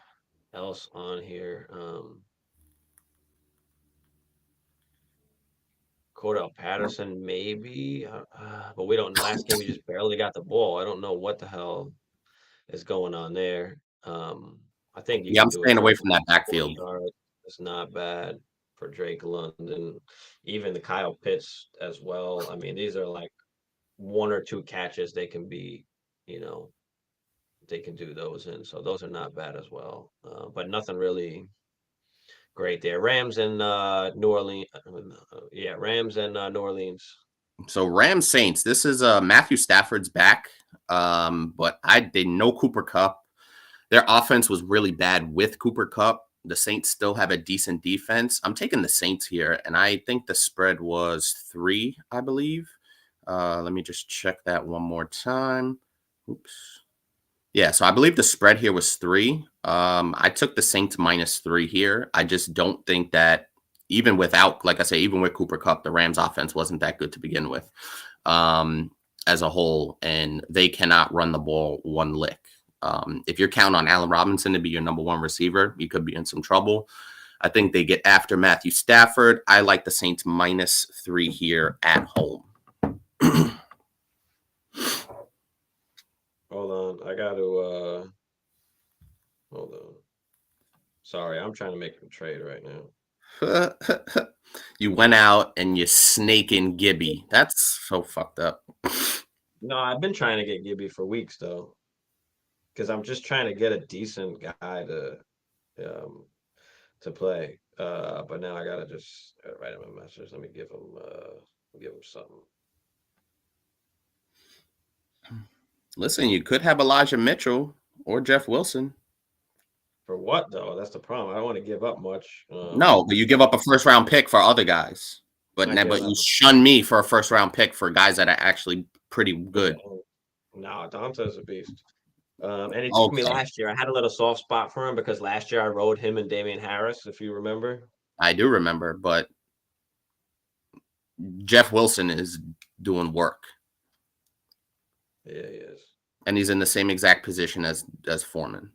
else on here. Cordell Patterson, maybe, but we don't. Last game, we just barely got the ball. I don't know what the hell is going on there. I think you Yeah, can I'm do it staying for away from that 20 backfield. yards. It's not bad for Drake London, even the Kyle Pitts as well. I mean, these are like 1 or 2 catches. They can be, you know, they can do those in. So those are not bad as well. But nothing really great there. Rams and New Orleans. Yeah, Rams and New Orleans. So Rams Saints. This is Matthew Stafford's back. But I didn't know Cooper Kupp. Their offense was really bad with Cooper Kupp. The Saints still have a decent defense. I'm taking the Saints here, and I think the spread was 3, I believe. Let me just check that one more time. Oops. Yeah, so I believe the spread here was 3. I took the Saints -3 here. I just don't think that even without, like I say, even with Cooper Kupp, the Rams offense wasn't that good to begin with as a whole, and they cannot run the ball one lick. If you're counting on Allen Robinson to be your number 1 receiver, you could be in some trouble. I think they get after Matthew Stafford. I like the Saints -3 here at home. Hold on, I got to. Hold on. Sorry, I'm trying to make a trade right now. You went out and you snaking Gibby. That's so fucked up. No, I've been trying to get Gibby for weeks though. because I'm just trying to get a decent guy to play. But now I gotta just write him a message. Let me give him something. Listen, you could have Elijah Mitchell or Jeff Wilson. For what though? That's the problem. I don't want to give up much. No, but you give up a first round pick for other guys. But you shun me for a first round pick for guys that are actually pretty good. No, Dante's a beast. And he took me last year. I had a little soft spot for him because last year I rode him and Damian Harris, if you remember. I do remember, but Jeff Wilson is doing work. Yeah, he is. And he's in the same exact position as Foreman.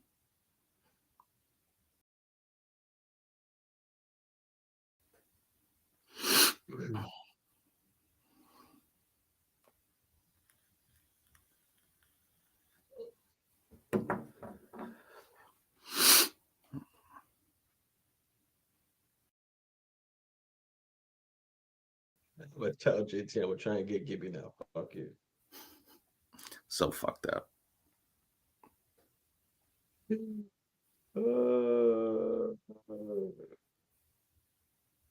I'm gonna tell JT I'm gonna try and get Gibby now. Fuck you. So fucked up.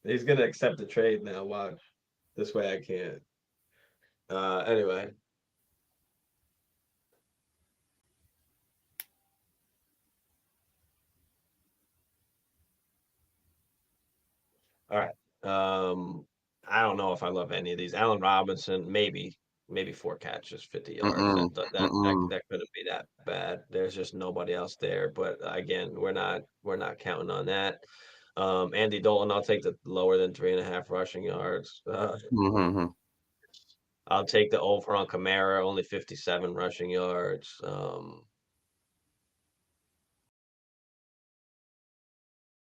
He's gonna accept the trade now. Watch. This way I can't. Anyway. All right. I don't know if I love any of these. Allen Robinson, maybe 4 catches, 50 yards. That couldn't be that bad. There's just nobody else there. But again, we're not counting on that. Andy Dalton, I'll take the lower than 3.5 rushing yards. I'll take the over on Kamara, only 57 rushing yards.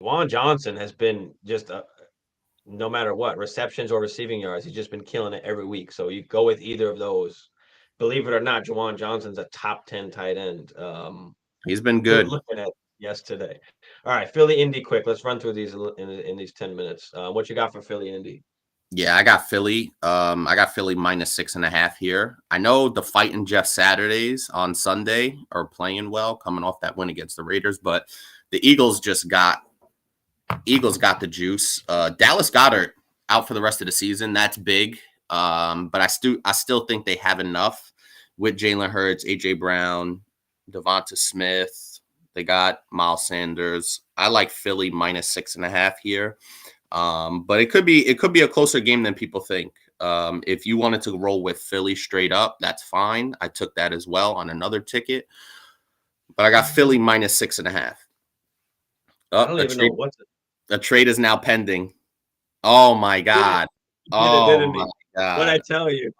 Juwan Johnson has been just no matter what, receptions or receiving yards, he's just been killing it every week. So you go with either of those. Believe it or not, Juwan Johnson's a top 10 tight end. He's been good. Looking at yesterday. All right, Philly Indy quick. Let's run through these in these 10 minutes. What you got for Philly Indy? Yeah, I got Philly. I got Philly minus 6.5 here. I know the Fighting Jeff Saturdays on Sunday are playing well, coming off that win against the Raiders, but the Eagles got the juice. Dallas Goedert out for the rest of the season. That's big. But I still think they have enough with Jalen Hurts, AJ Brown, Devonta Smith. They got Miles Sanders. I like Philly minus 6.5 here. But it could be a closer game than people think. If you wanted to roll with Philly straight up, that's fine. I took that as well on another ticket. But I got Philly minus 6.5. I don't even know what's it. The trade is now pending. Oh my God. Oh my God. What'd I tell you?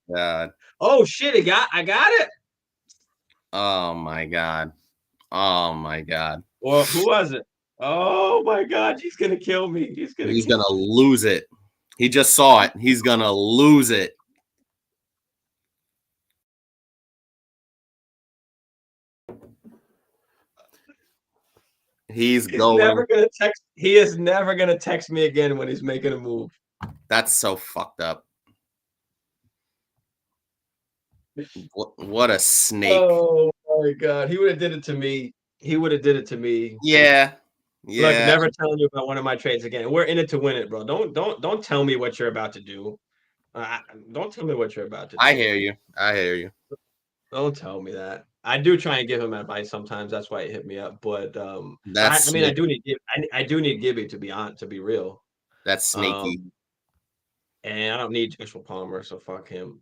God. Oh shit, I got it. Oh my God. Oh my God. Well, who was it? Oh my God, he's gonna kill me. He's gonna lose it. He just saw it. He's gonna lose it. He is never gonna text me again when he's making a move. That's so fucked up. What a snake. Oh my God. He would have did it to me. Yeah. Look, never telling you about one of my trades again. We're in it to win it, bro. Don't tell me what you're about to do. Don't tell me what you're about to do. I hear you. Don't tell me that. I do try and give him advice sometimes. That's why he hit me up. But I do need Gibby to be real. That's sneaky. And I don't need Joshua Palmer, so fuck him.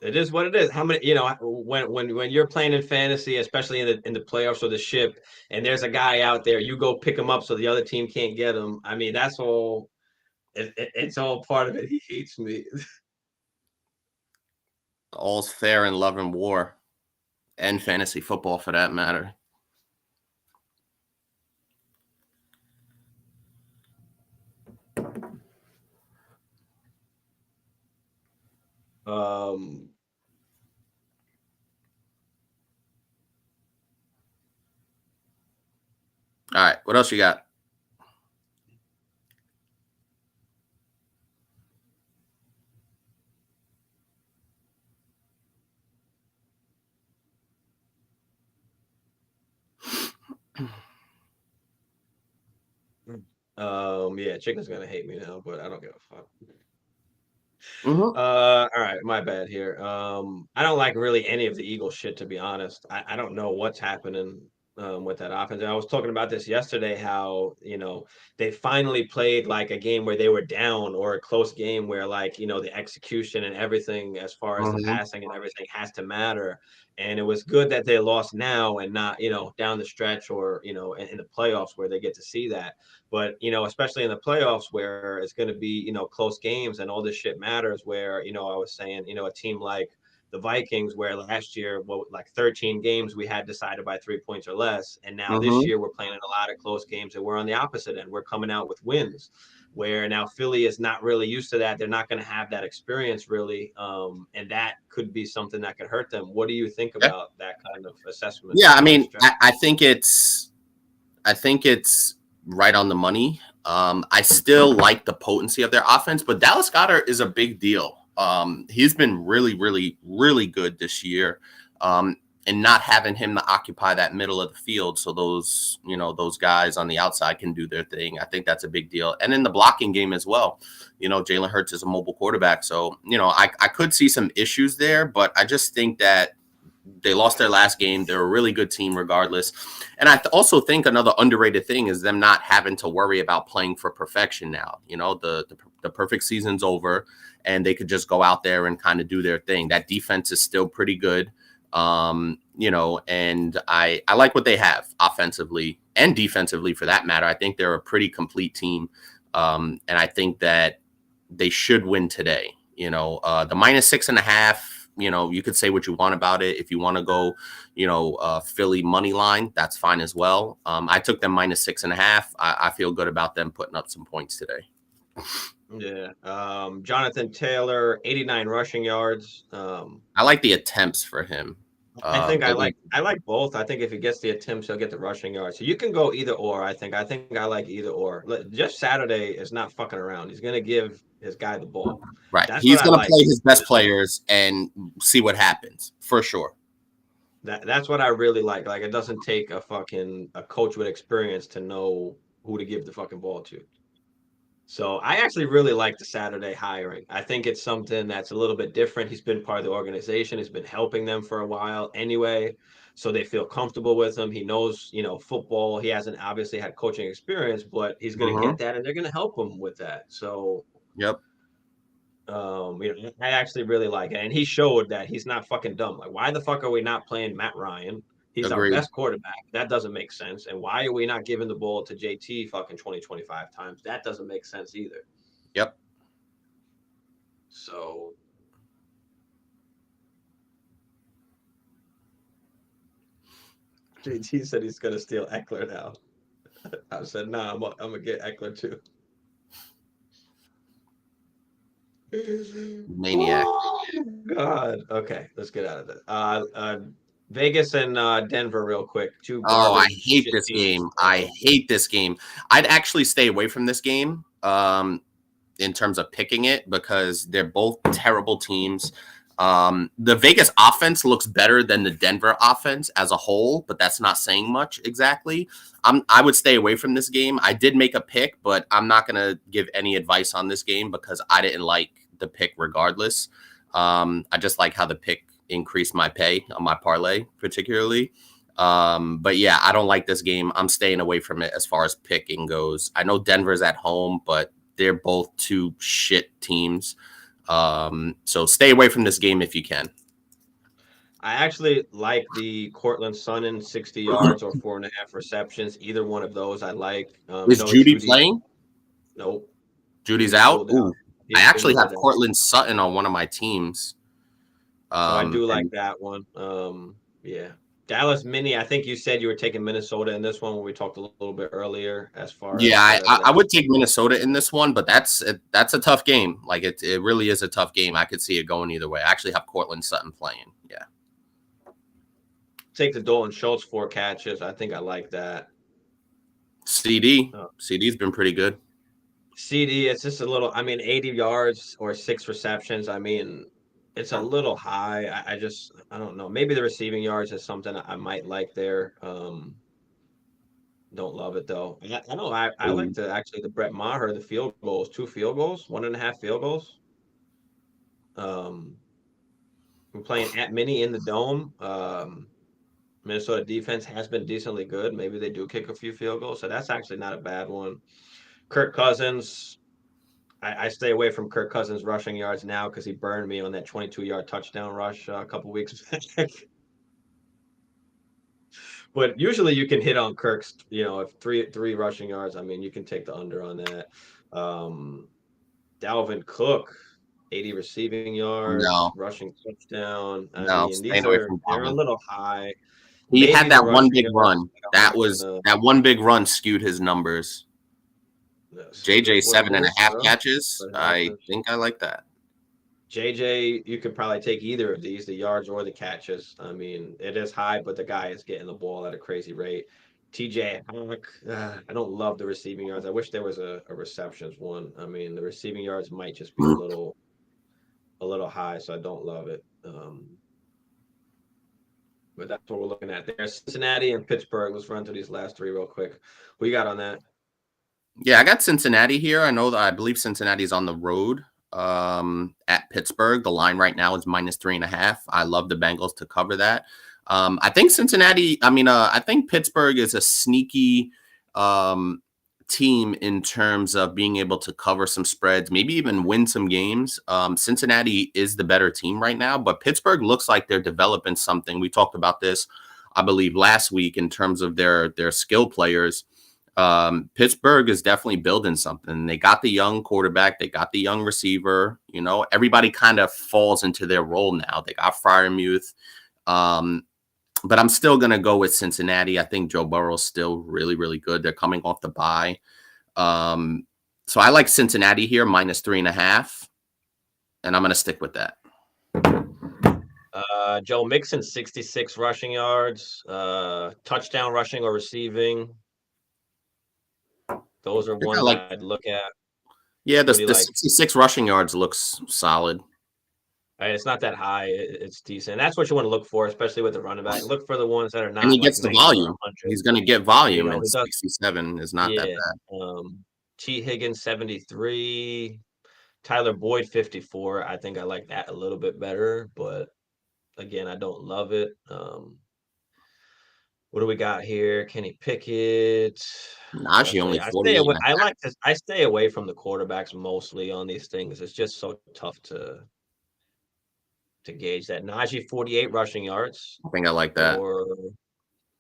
It is what it is. How many, when you're playing in fantasy, especially in the playoffs or the ship, and there's a guy out there, you go pick him up so the other team can't get him. I mean, that's all. It's all part of it. He hates me. All's fair in love and war, and fantasy football for that matter. All right, what else you got? Yeah, Chicken's gonna hate me now, but I don't give a fuck. Mm-hmm. All right, my bad here. I don't like really any of the Eagles shit, to be honest. I don't know what's happening with that offense. And I was talking about this yesterday, how, they finally played like a game where they were down, or a close game where, like, the execution and everything as far as the Mm-hmm. passing and everything has to matter. And it was good that they lost now and not, down the stretch, or, in the playoffs where they get to see that. But, especially in the playoffs where it's going to be, close games and all this shit matters, where, I was saying, a team like the Vikings, where last year, like 13 games we had decided by 3 points or less. And now this Mm-hmm. year we're playing in a lot of close games, and we're on the opposite end. We're coming out with wins, where now Philly is not really used to that. They're not going to have that experience really. And that could be something that could hurt them. What do you think Yeah. about that kind of assessment Yeah, I down the mean, stretch? I think it's right on the money. I still like the potency of their offense, but Dallas Goedert is a big deal. He's been really, really, really good this year. And not having him to occupy that middle of the field, so those guys on the outside can do their thing. I think that's a big deal. And in the blocking game as well, Jalen Hurts is a mobile quarterback, so I could see some issues there, but I just think that they lost their last game. They're a really good team regardless. And I also think another underrated thing is them not having to worry about playing for perfection now. The perfect season's over, and they could just go out there and kind of do their thing. That defense is still pretty good. And I like what they have offensively and defensively for that matter. I think they're a pretty complete team. And I think that they should win today. The -6.5, you could say what you want about it. If you want to go, Philly money line, that's fine as well. I took them -6.5. I feel good about them putting up some points today. Yeah. Jonathan Taylor, 89 rushing yards. I like the attempts for him. I think I But like I like both. I think if he gets the attempts, he'll get the rushing yards. So you can go either or. I think I like either or. Just Saturday is not fucking around. He's gonna give his guy the ball. right, That's what he's I going to like. play his best players and see what happens for sure. That's what I really like. Like, it doesn't take a coach with experience to know who to give the fucking ball to. So I actually really like the Saturday hiring. I think it's something that's a little bit different. He's been part of the organization. He's been helping them for a while anyway. So they feel comfortable with him. He knows, football. He hasn't obviously had coaching experience, but he's going to Mm-hmm. get that, and they're going to help him with that. So, Yep. I actually really like it. And he showed that he's not fucking dumb. Like, why the fuck are we not playing Matt Ryan? He's our Agreed. best quarterback. That doesn't make sense. And why are we not giving the ball to JT fucking 20, 25 times? That doesn't make sense either. Yep. So JT said he's gonna steal Eckler now. I said, nah, I'm gonna get Eckler too. Maniac. God. Okay, let's get out of this. Vegas and Denver, real quick. Two Oh, I garbage hate shit this teams. game. I hate this game. I'd actually stay away from this game in terms of picking it because they're both terrible teams. The Vegas offense looks better than the Denver offense as a whole, but that's not saying much exactly. I would stay away from this game. I did make a pick, but I'm not going to give any advice on this game because I didn't like the pick regardless. I just like how the pick increased my pay on my parlay, particularly. But yeah, I don't like this game. I'm staying away from it as far as picking goes. I know Denver's at home, but they're both two shit teams. So stay away from this game if you can. I actually like the Cortland Sutton 60 yards or 4.5 receptions. Either one of those I like. Is Judy Judy. playing? Nope. Judy's Judy's out. ruled out. Ooh, I He's been actually have ruled out. Cortland Sutton on one of my teams. So I do like And that one. Yeah. Dallas Mini, I think you said you were taking Minnesota in this one when we talked a little bit earlier as far yeah, as whatever I that. would take Minnesota in this one, but that's a tough game. Like it really is a tough game. I could see it going either way. I actually have Cortland Sutton playing. Yeah. Take the Dalton Schultz 4 catches. I think I like that. CD's been pretty good. CD, it's just a little, 80 yards or 6 receptions. It's a little high. I don't know. Maybe the receiving yards is something I might like there. Don't love it though. I know I like to actually the Brett Maher, the field goals, 2 field goals, 1.5 field goals. We're playing at Mini in the dome. Minnesota defense has been decently good. Maybe they do kick a few field goals, so that's actually not a bad one. Kirk Cousins, I stay away from Kirk Cousins rushing yards now because he burned me on that 22-yard touchdown rush a couple weeks back. But usually you can hit on Kirk's, if three rushing yards, I mean, you can take the under on that. Um, Dalvin Cook, 80 receiving yards, No, rushing touchdown. I no, mean, staying away from they're a Dalvin. little high. He had Maybe the that one rushing big yards, run. like That 100 was that one big run skewed his numbers. JJ what 7.5 bro? catches. What I happens? think I like that. JJ, you could probably take either of these, the yards or the catches. I mean, it is high, but the guy is getting the ball at a crazy rate. TJ Hawk, I don't love the receiving yards. I wish there was a receptions one. I mean, the receiving yards might just be a little high, so I don't love it. But that's what we're looking at there. Cincinnati and Pittsburgh. Let's run through these last three real quick. What you got on that? Yeah, I got Cincinnati here. I believe Cincinnati's on the road at Pittsburgh. The line right now is -3.5. I love the Bengals to cover that. I think I think Pittsburgh is a sneaky team in terms of being able to cover some spreads, maybe even win some games. Cincinnati is the better team right now, but Pittsburgh looks like they're developing something. We talked about this, I believe, last week in terms of their skill players. Pittsburgh is definitely building something. They got the young quarterback. They got the young receiver. Everybody kind of falls into their role now. They got Freiermuth. But I'm still going to go with Cincinnati. I think Joe Burrow's still really, really good. They're coming off the bye. So I like Cincinnati here, -3.5. And I'm going to stick with that. Joe Mixon, 66 rushing yards, touchdown rushing or receiving. Those are ones I'd look at. Yeah, the 66 rushing yards looks solid. It's not that high. It's decent. That's what you want to look for, especially with the running back. Look for the ones that are not And he like gets the 90 or volume. 100. He's going to get volume, and He does. 67 is not that bad. T. Higgins, 73. Tyler Boyd, 54. I think I like that a little bit better, but again, I don't love it. What do we got here? Kenny Pickett. Najee only 48. I stay away from the quarterbacks mostly on these things. It's just so tough to gauge that. Najee, 48 rushing yards. I think I like that.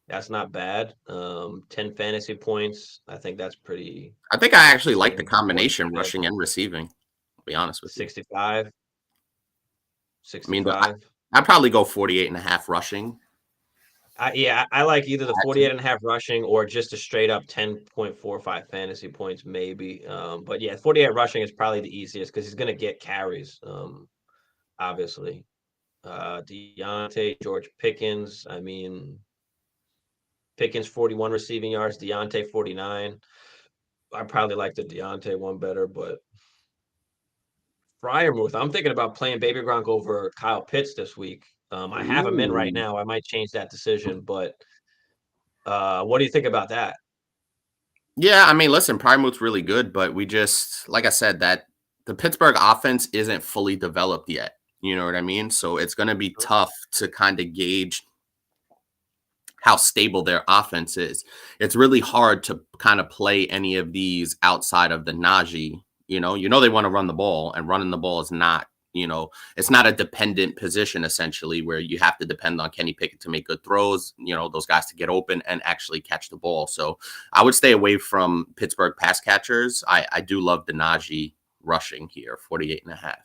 That's not bad. 10 fantasy points. I think that's pretty. I think I actually like the combination rushing and receiving. I'll be honest with you. 65. I mean, I'd probably go 48.5 rushing. I like either the 48.5 rushing or just a straight up 10.45 fantasy points, maybe. But yeah, 48 rushing is probably the easiest because he's going to get carries, obviously. Deontay, George Pickens. I mean, Pickens 41 receiving yards, Deontay 49. I probably like the Deontay one better, but Freiermuth. I'm thinking about playing Baby Gronk over Kyle Pitts this week. I have him in right now. I might change that decision, but what do you think about that? Yeah, I mean, listen, Freiermuth's really good, but we just, like I said, that the Pittsburgh offense isn't fully developed yet. You know what I mean? So it's going to be tough to kind of gauge how stable their offense is. It's really hard to kind of play any of these outside of the Najee. They want to run the ball, and running the ball is not, it's not a dependent position essentially where you have to depend on Kenny Pickett to make good throws, those guys to get open and actually catch the ball. So I would stay away from Pittsburgh pass catchers. I do love the Najee rushing here, 48.5.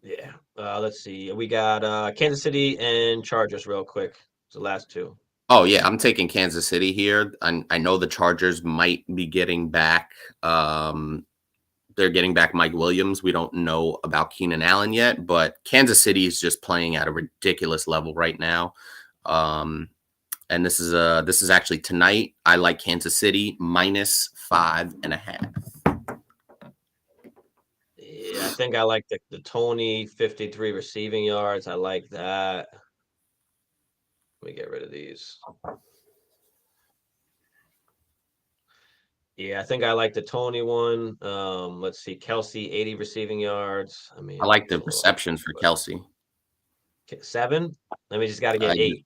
Yeah. Let's see. We got Kansas City and Chargers real quick. It's the last two. Oh yeah, I'm taking Kansas City here. I know the Chargers might be getting back. They're getting back Mike Williams. We don't know about Keenan Allen yet, but Kansas City is just playing at a ridiculous level right now. And this is actually tonight. I like Kansas City -5.5. Yeah, I think I like the Tony 53 receiving yards. I like that. Let me get rid of these. Yeah, I think I like the Tony one. Let's see, Kelsey 80 receiving yards. I I mean, like it's the a little receptions for Kelsey. 7. Let me just got to get 8.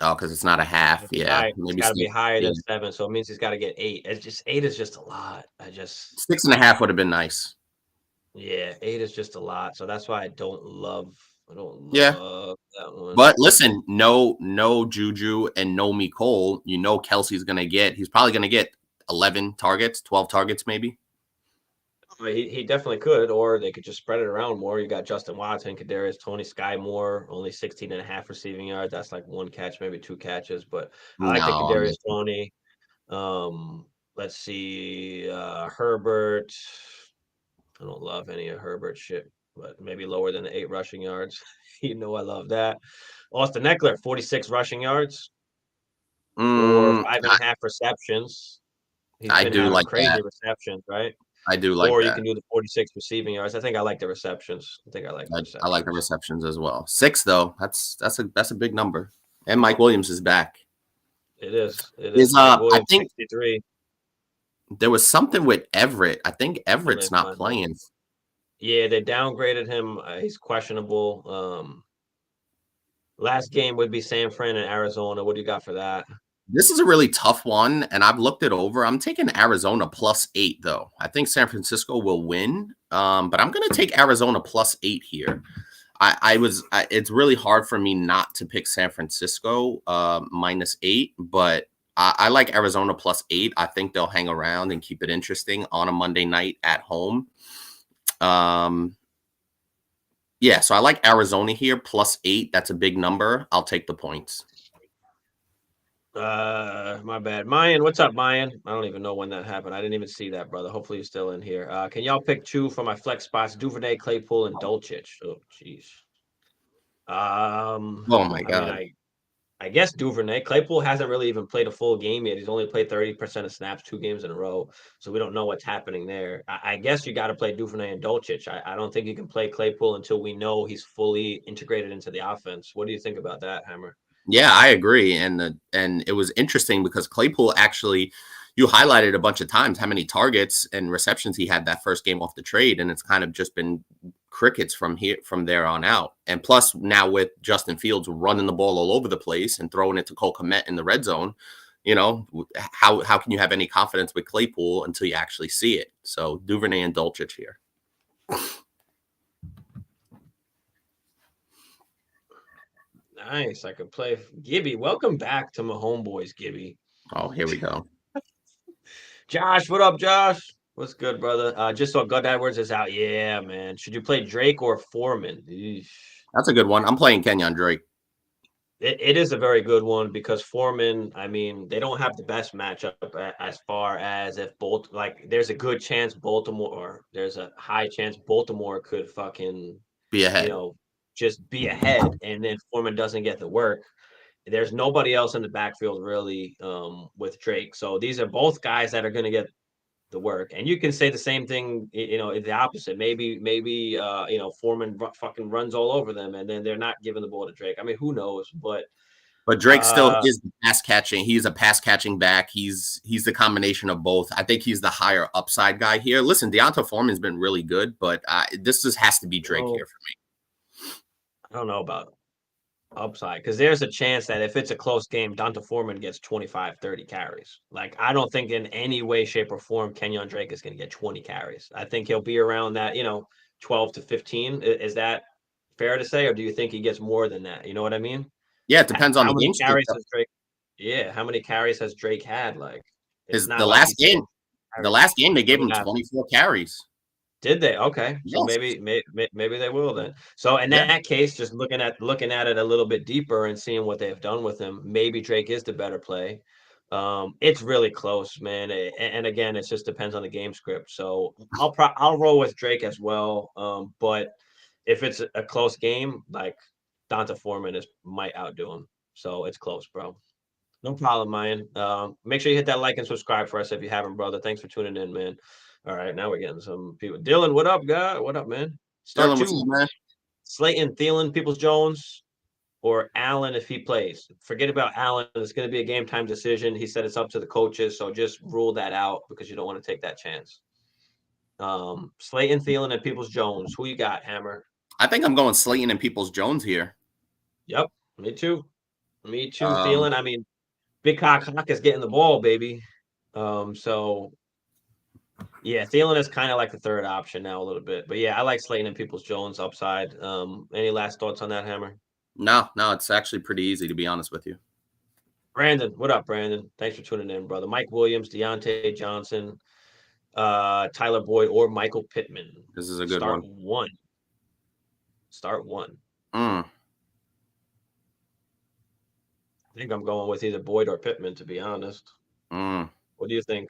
Oh, because it's not a half. Yeah, It's maybe got to be 6. higher Yeah. than 7, so it means he's got to get 8. It's just 8 is just a lot. 6.5 would have been nice. Yeah, 8 is just a lot. So that's why I don't love Yeah. that one. But listen, no Juju and no Cole. You know Kelsey's gonna get. He's probably gonna get 11 targets, 12 targets, maybe. He definitely could, or they could just spread it around more. You got Justin Watson, Kadarius, Tony, Sky Moore, only 16.5 receiving yards. That's like 1 catch, maybe 2 catches. But I like the No, Kadarius Tony. Let's see, Herbert. I don't love any of Herbert's shit, but maybe lower than the 8 rushing yards. You know I love that. Austin Eckler, 46 rushing yards for mm, 5.5 receptions. He's I been do having like crazy that. receptions, right? I do like Or you that. can do the 46 receiving yards. I think I like the receptions. I think I like the I like the receptions. receptions as well. 6 though. That's a big number. And Mike Williams is back. It is. It is. Is Mike I Williams, think 63. there was something with Everett. I think Let me Everett's not find it. playing. Yeah, they downgraded him. He's questionable. Last game would be San Fran and Arizona. What do you got for that? This is a really tough one, and I've looked it over. I'm taking Arizona +8, though. I think San Francisco will win, but I'm going to take Arizona +8 here. It's really hard for me not to pick San Francisco -8, but I like Arizona +8. I think they'll hang around and keep it interesting on a Monday night at home. Yeah, so I like Arizona here +8. That's a big number. I'll take the points. My bad. Mayan, what's up, Mayan? I don't even know when that happened. I didn't even see that, brother. Hopefully you're still in here. Can y'all pick 2 for my flex spots? Duvernay, Claypool, and Dolchich. Oh, jeez. Oh my I mean, God. I guess Duvernay. Claypool hasn't really even played a full game yet. He's only played 30% of snaps 2 games in a row. So we don't know what's happening there. I guess you got to play Duvernay and Dolchich. I don't think you can play Claypool until we know he's fully integrated into the offense. What do you think about that, Hammer? Yeah, I agree. And it was interesting because Claypool actually, you highlighted a bunch of times how many targets and receptions he had that first game off the trade, and it's kind of just been crickets from there on out. And plus, now with Justin Fields running the ball all over the place and throwing it to Cole Kmet in the red zone, you know, how can you have any confidence with Claypool until you actually see it? So Duvernay and Dolchich here. Nice. I could play Gibby. Welcome back to my homeboys, Gibby. Oh, here we go. Josh, what up, Josh? What's good, brother? Just saw God Edwards is out. Yeah, man. Should you play Drake or Foreman? Eesh. That's a good one. I'm playing Kenyon Drake. It is a very good one because Foreman, I mean, they don't have the best matchup as far as if both like there's a good chance Baltimore or there's a high chance Baltimore could fucking, Be you ahead. know, just be ahead and then Foreman doesn't get the work. There's nobody else in the backfield really with Drake. So these are both guys that are going to get the work. And you can say the same thing, the opposite. Maybe Foreman fucking runs all over them and then they're not giving the ball to Drake. I mean, who knows? But Drake still is the pass catching. He's a pass catching back. He's the combination of both. I think he's the higher upside guy here. Listen, Deonta Foreman's been really good, but this just has to be Drake here for me. I don't know about upside because there's a chance that if it's a close game, Donta Foreman gets 25, 30 carries. Like, I don't think in any way, shape, or form Kenyon Drake is going to get 20 carries. I think he'll be around that, 12 to 15. Is that fair to say, or do you think he gets more than that? You know what I mean? Yeah, it depends on How the many game script. carries has Drake? Yeah, how many carries has Drake had? Like, it's Is not the like last he's game? getting The carries. last game they What gave do you him have? 24 carries. Did they? Okay. So Yes. maybe they will then. So in Yeah. that case, just looking at it a little bit deeper and seeing what they've done with him, maybe Drake is the better play. It's really close, man. And again, it just depends on the game script. So I'll roll with Drake as well. But if it's a close game, like Donta Foreman might outdo him. So it's close, bro. No problem, man. Make sure you hit that like and subscribe for us if you haven't, brother. Thanks for tuning in, man. All right, now we're getting some people. Dylan, what up, guy? What up, man? Start Dylan, what's up, two. man? Slayton, Thielen, Peoples Jones, or Allen if he plays. Forget about Allen. It's going to be a game time decision. He said it's up to the coaches, so just rule that out because you don't want to take that chance. Slayton, Thielen, and Peoples Jones. Who you got, Hammer? I think I'm going Slayton and Peoples Jones here. Yep, me too. Me too. Um, Thielen. I mean, Big Hawk is getting the ball, baby. So yeah, Thielen is kind of like the third option now a little bit. But yeah, I like Slayton and Peoples Jones upside. Any last thoughts on that, Hammer? no, it's actually pretty easy to be honest with you. Brandon, what up, Brandon? Thanks for tuning in, brother. Mike Williams, Deontay Johnson, Tyler Boyd, or Michael Pittman. This is a good Start one. one. Start one. Mm. I think I'm going with either Boyd or Pittman, to be honest. Mm. What do you think?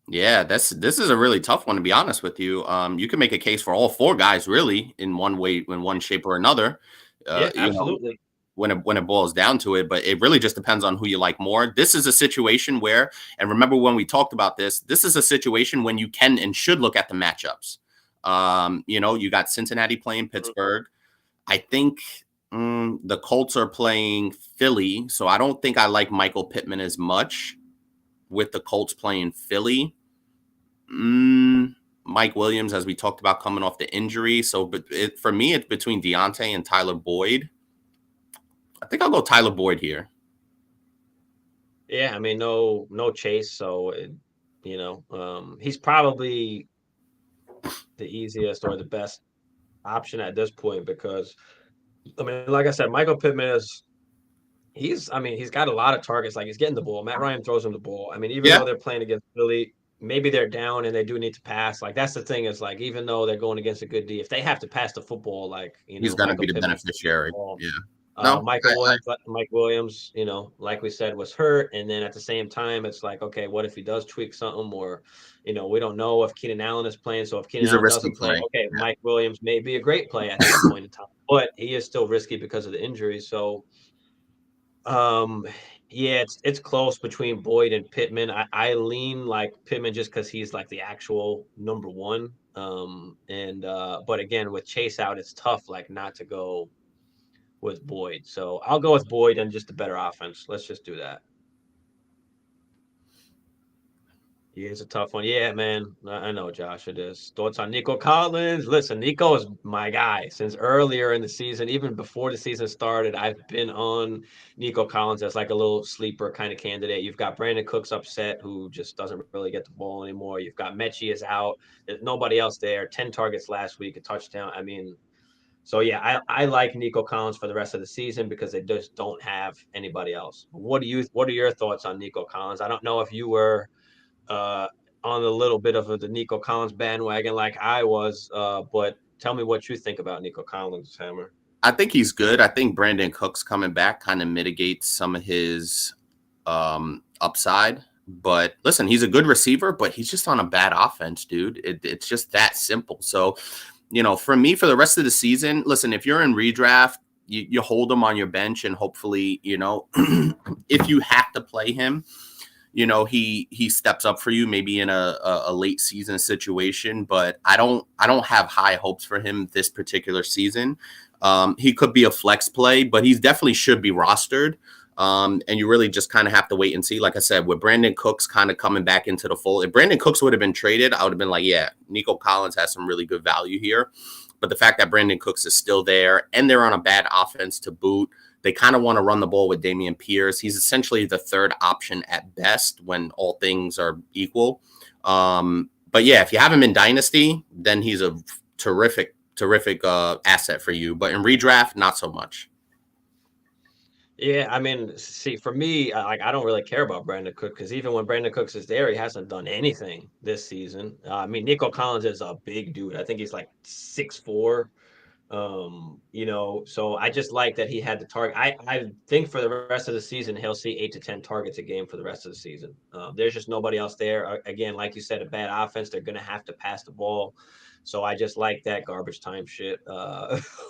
Yeah, this is a really tough one to be honest with you. You can make a case for all four guys really in one way, in one shape or another. Yeah, You know, absolutely. when it boils down to it, but it really just depends on who you like more. This is a situation where, and remember when we talked about this is a situation when you can and should look at the matchups. You know, you got Cincinnati playing Pittsburgh. I think the Colts are playing Philly, so I don't think I like Michael Pittman as much with the Colts playing Philly. Mike Williams, as we talked about, coming off the injury. So, but for me, it's between Deontay and Tyler Boyd. I think I'll go Tyler Boyd here. Yeah, I mean, no Chase, so he's probably the easiest or the best option at this point because I mean, like I said, Michael Pittman is he's got a lot of targets. Like he's getting the ball. Matt Ryan throws him the ball. I mean, even Yeah, though they're playing against Philly, maybe they're down and they do need to pass. Like that's the thing is like even though they're going against a good D, if they have to pass the football, like he's going to Michael be the Pittman beneficiary. ball. Yeah. No, Mike Williams, like we said, was hurt, and then at the same time, it's like, okay, what if he does tweak something, or, we don't know if Keenan Allen is playing. So if Keenan he's a Allen risky doesn't play, play. okay, Yeah. Mike Williams may be a great play at that point in time, but he is still risky because of the injury. So, yeah, it's close between Boyd and Pittman. I lean like Pittman just because he's like the actual number one. But again, with Chase out, it's tough like not to go with Boyd. So I'll go with Boyd and just a better offense. Let's just do that. Yeah, it's a tough one. Yeah, man. I know, Josh, it is. Thoughts on Nico Collins? Listen, Nico is my guy since earlier in the season, even before the season started. I've been on Nico Collins as like a little sleeper kind of candidate. You've got Brandon Cooks upset, who just doesn't really get the ball anymore. You've got Mechie is out. There's nobody else there. 10 targets last week, a touchdown. I mean, so yeah, I like Nico Collins for the rest of the season because they just don't have anybody else. What are your thoughts on Nico Collins? I don't know if you were uh, on a little bit of the Nico Collins bandwagon like I was, but tell me what you think about Nico Collins, Hammer. I think he's good. I think Brandon Cooks coming back kind of mitigates some of his upside. But listen, he's a good receiver, but he's just on a bad offense, dude. It's just that simple. So, for me, for the rest of the season, listen, if you're in redraft, you hold him on your bench and hopefully, if you have to play him, he steps up for you maybe in a late season situation, but I don't have high hopes for him this particular season. He could be a flex play, but he definitely should be rostered. And you really just kind of have to wait and see. Like I said, with Brandon Cooks kind of coming back into the fold, if Brandon Cooks would have been traded, I would have been like, yeah, Nico Collins has some really good value here. But the fact that Brandon Cooks is still there and they're on a bad offense to boot, they kind of want to run the ball with Dameon Pierce. He's essentially the third option at best when all things are equal. But yeah, if you have him in Dynasty, then he's a terrific asset for you. But in redraft, not so much. Yeah, I mean, see, for me, I don't really care about Brandon Cook because even when Brandon Cooks is there, he hasn't done anything this season. I mean, Nico Collins is a big dude. I think he's like 6'4". You know, so I just like that he had the target. I think for the rest of the season, he'll see 8 to 10 targets a game for the rest of the season. There's just nobody else there. Again, like you said, a bad offense. They're going to have to pass the ball. So I just like that garbage time shit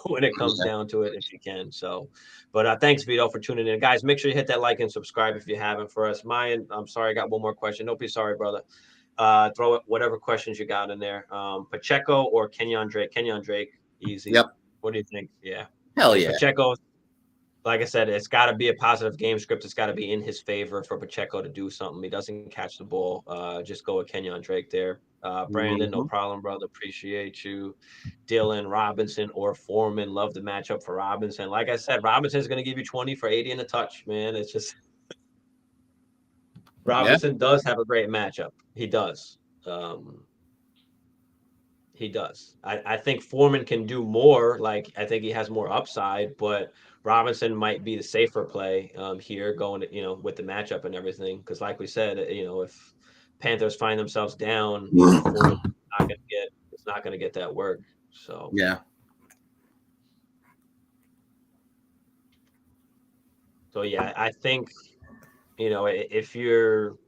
when it comes down to it, if you can. So, but thanks, Vito, for tuning in. Guys, make sure you hit that like and subscribe if you haven't for us. Mine, I'm sorry, I got one more question. Don't be sorry, brother. Throw it, whatever questions you got in there. Pacheco or Kenyon Drake? Kenyon Drake, easy. Yep. What do you think? Yeah. Hell yeah. Pacheco, like I said, it's got to be a positive game script. It's got to be in his favor for Pacheco to do something. He doesn't catch the ball. Just go with Kenyon Drake there. Brandon, no problem, brother. Appreciate you. Dylan, Robinson, or Foreman. Love the matchup for Robinson. Like I said, Robinson's going to give you 20 for 80 and a touch, man. It's just Robinson does have a great matchup. He does. He does. I think Foreman can do more. Like, I think he has more upside, but Robinson might be the safer play here going, you know, with the matchup and everything. Because like we said, you know, if Panthers find themselves down, you know, Foreman's not gonna get that work. So yeah. So yeah, I think, you know, if you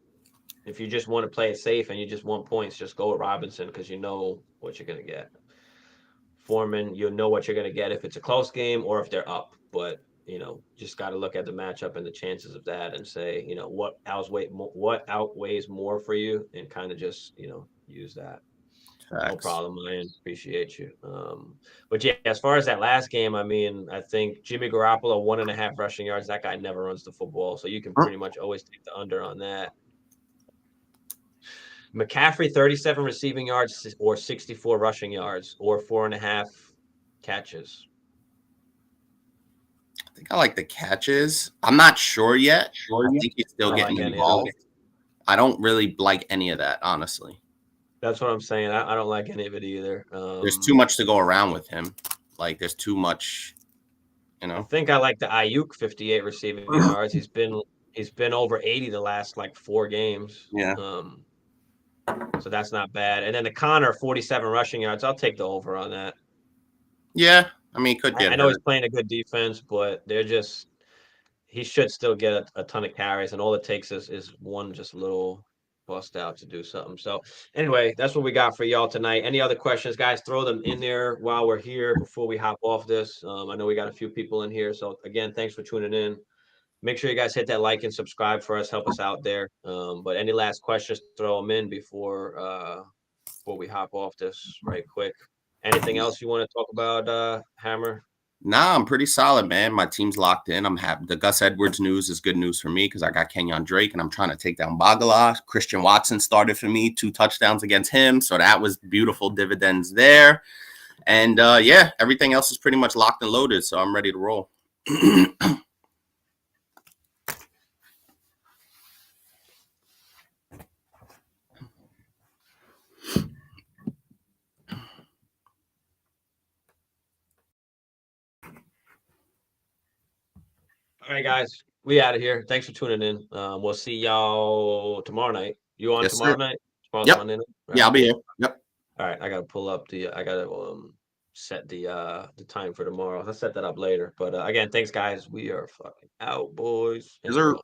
just want to play it safe and you just want points, just go with Robinson because you know what you're gonna get. Foreman, you'll know what you're going to get if it's a close game or if they're up. But, you know, just got to look at the matchup and the chances of that and say, you know, what outweighs more for you and kind of just, you know, use that. Facts. No problem, Ryan. Appreciate you. But yeah, as far as that last game, I mean, I think Jimmy Garoppolo, 1.5 rushing yards. That guy never runs the football. So you can pretty much always take the under on that. McCaffrey, 37 receiving yards or 64 rushing yards or 4.5 catches. I think I like the catches. I'm not sure yet. I think he's still getting involved. I don't really like any of that, honestly. That's what I'm saying. I don't like any of it either. There's too much to go around with him. Like, there's too much, you know. I think I like the Ayuk 58 receiving yards. He's been over 80 the last like 4 games. Yeah. So that's not bad. And then the Connor, 47 rushing yards. I'll take the over on that. Yeah. I mean, he could get I know he's playing a good defense, but he should still get a ton of carries. And all it takes is one just little bust out to do something. So anyway, that's what we got for y'all tonight. Any other questions, guys? Throw them in there while we're here before we hop off this. I know we got a few people in here. So again, thanks for tuning in. Make sure you guys hit that like and subscribe for us. Help us out there. But any last questions, throw them in before we hop off this right quick. Anything else you want to talk about, Hammer? Nah, I'm pretty solid, man. My team's locked in. I'm happy. The Gus Edwards news is good news for me because I got Kenyon Drake and I'm trying to take down Bagala. Christian Watson started for me, 2 touchdowns against him. So that was beautiful dividends there. And yeah, everything else is pretty much locked and loaded. So I'm ready to roll. All right, guys, we out of here. Thanks for tuning in. We'll see y'all tomorrow night. You on tomorrow night? Tomorrow's yep. Monday night? Right? Yeah, I'll be here. Yep. All right, I gotta pull up I gotta set the time for tomorrow. I'll set that up later. But again, thanks, guys. We are fucking out, boys. Yes, sir.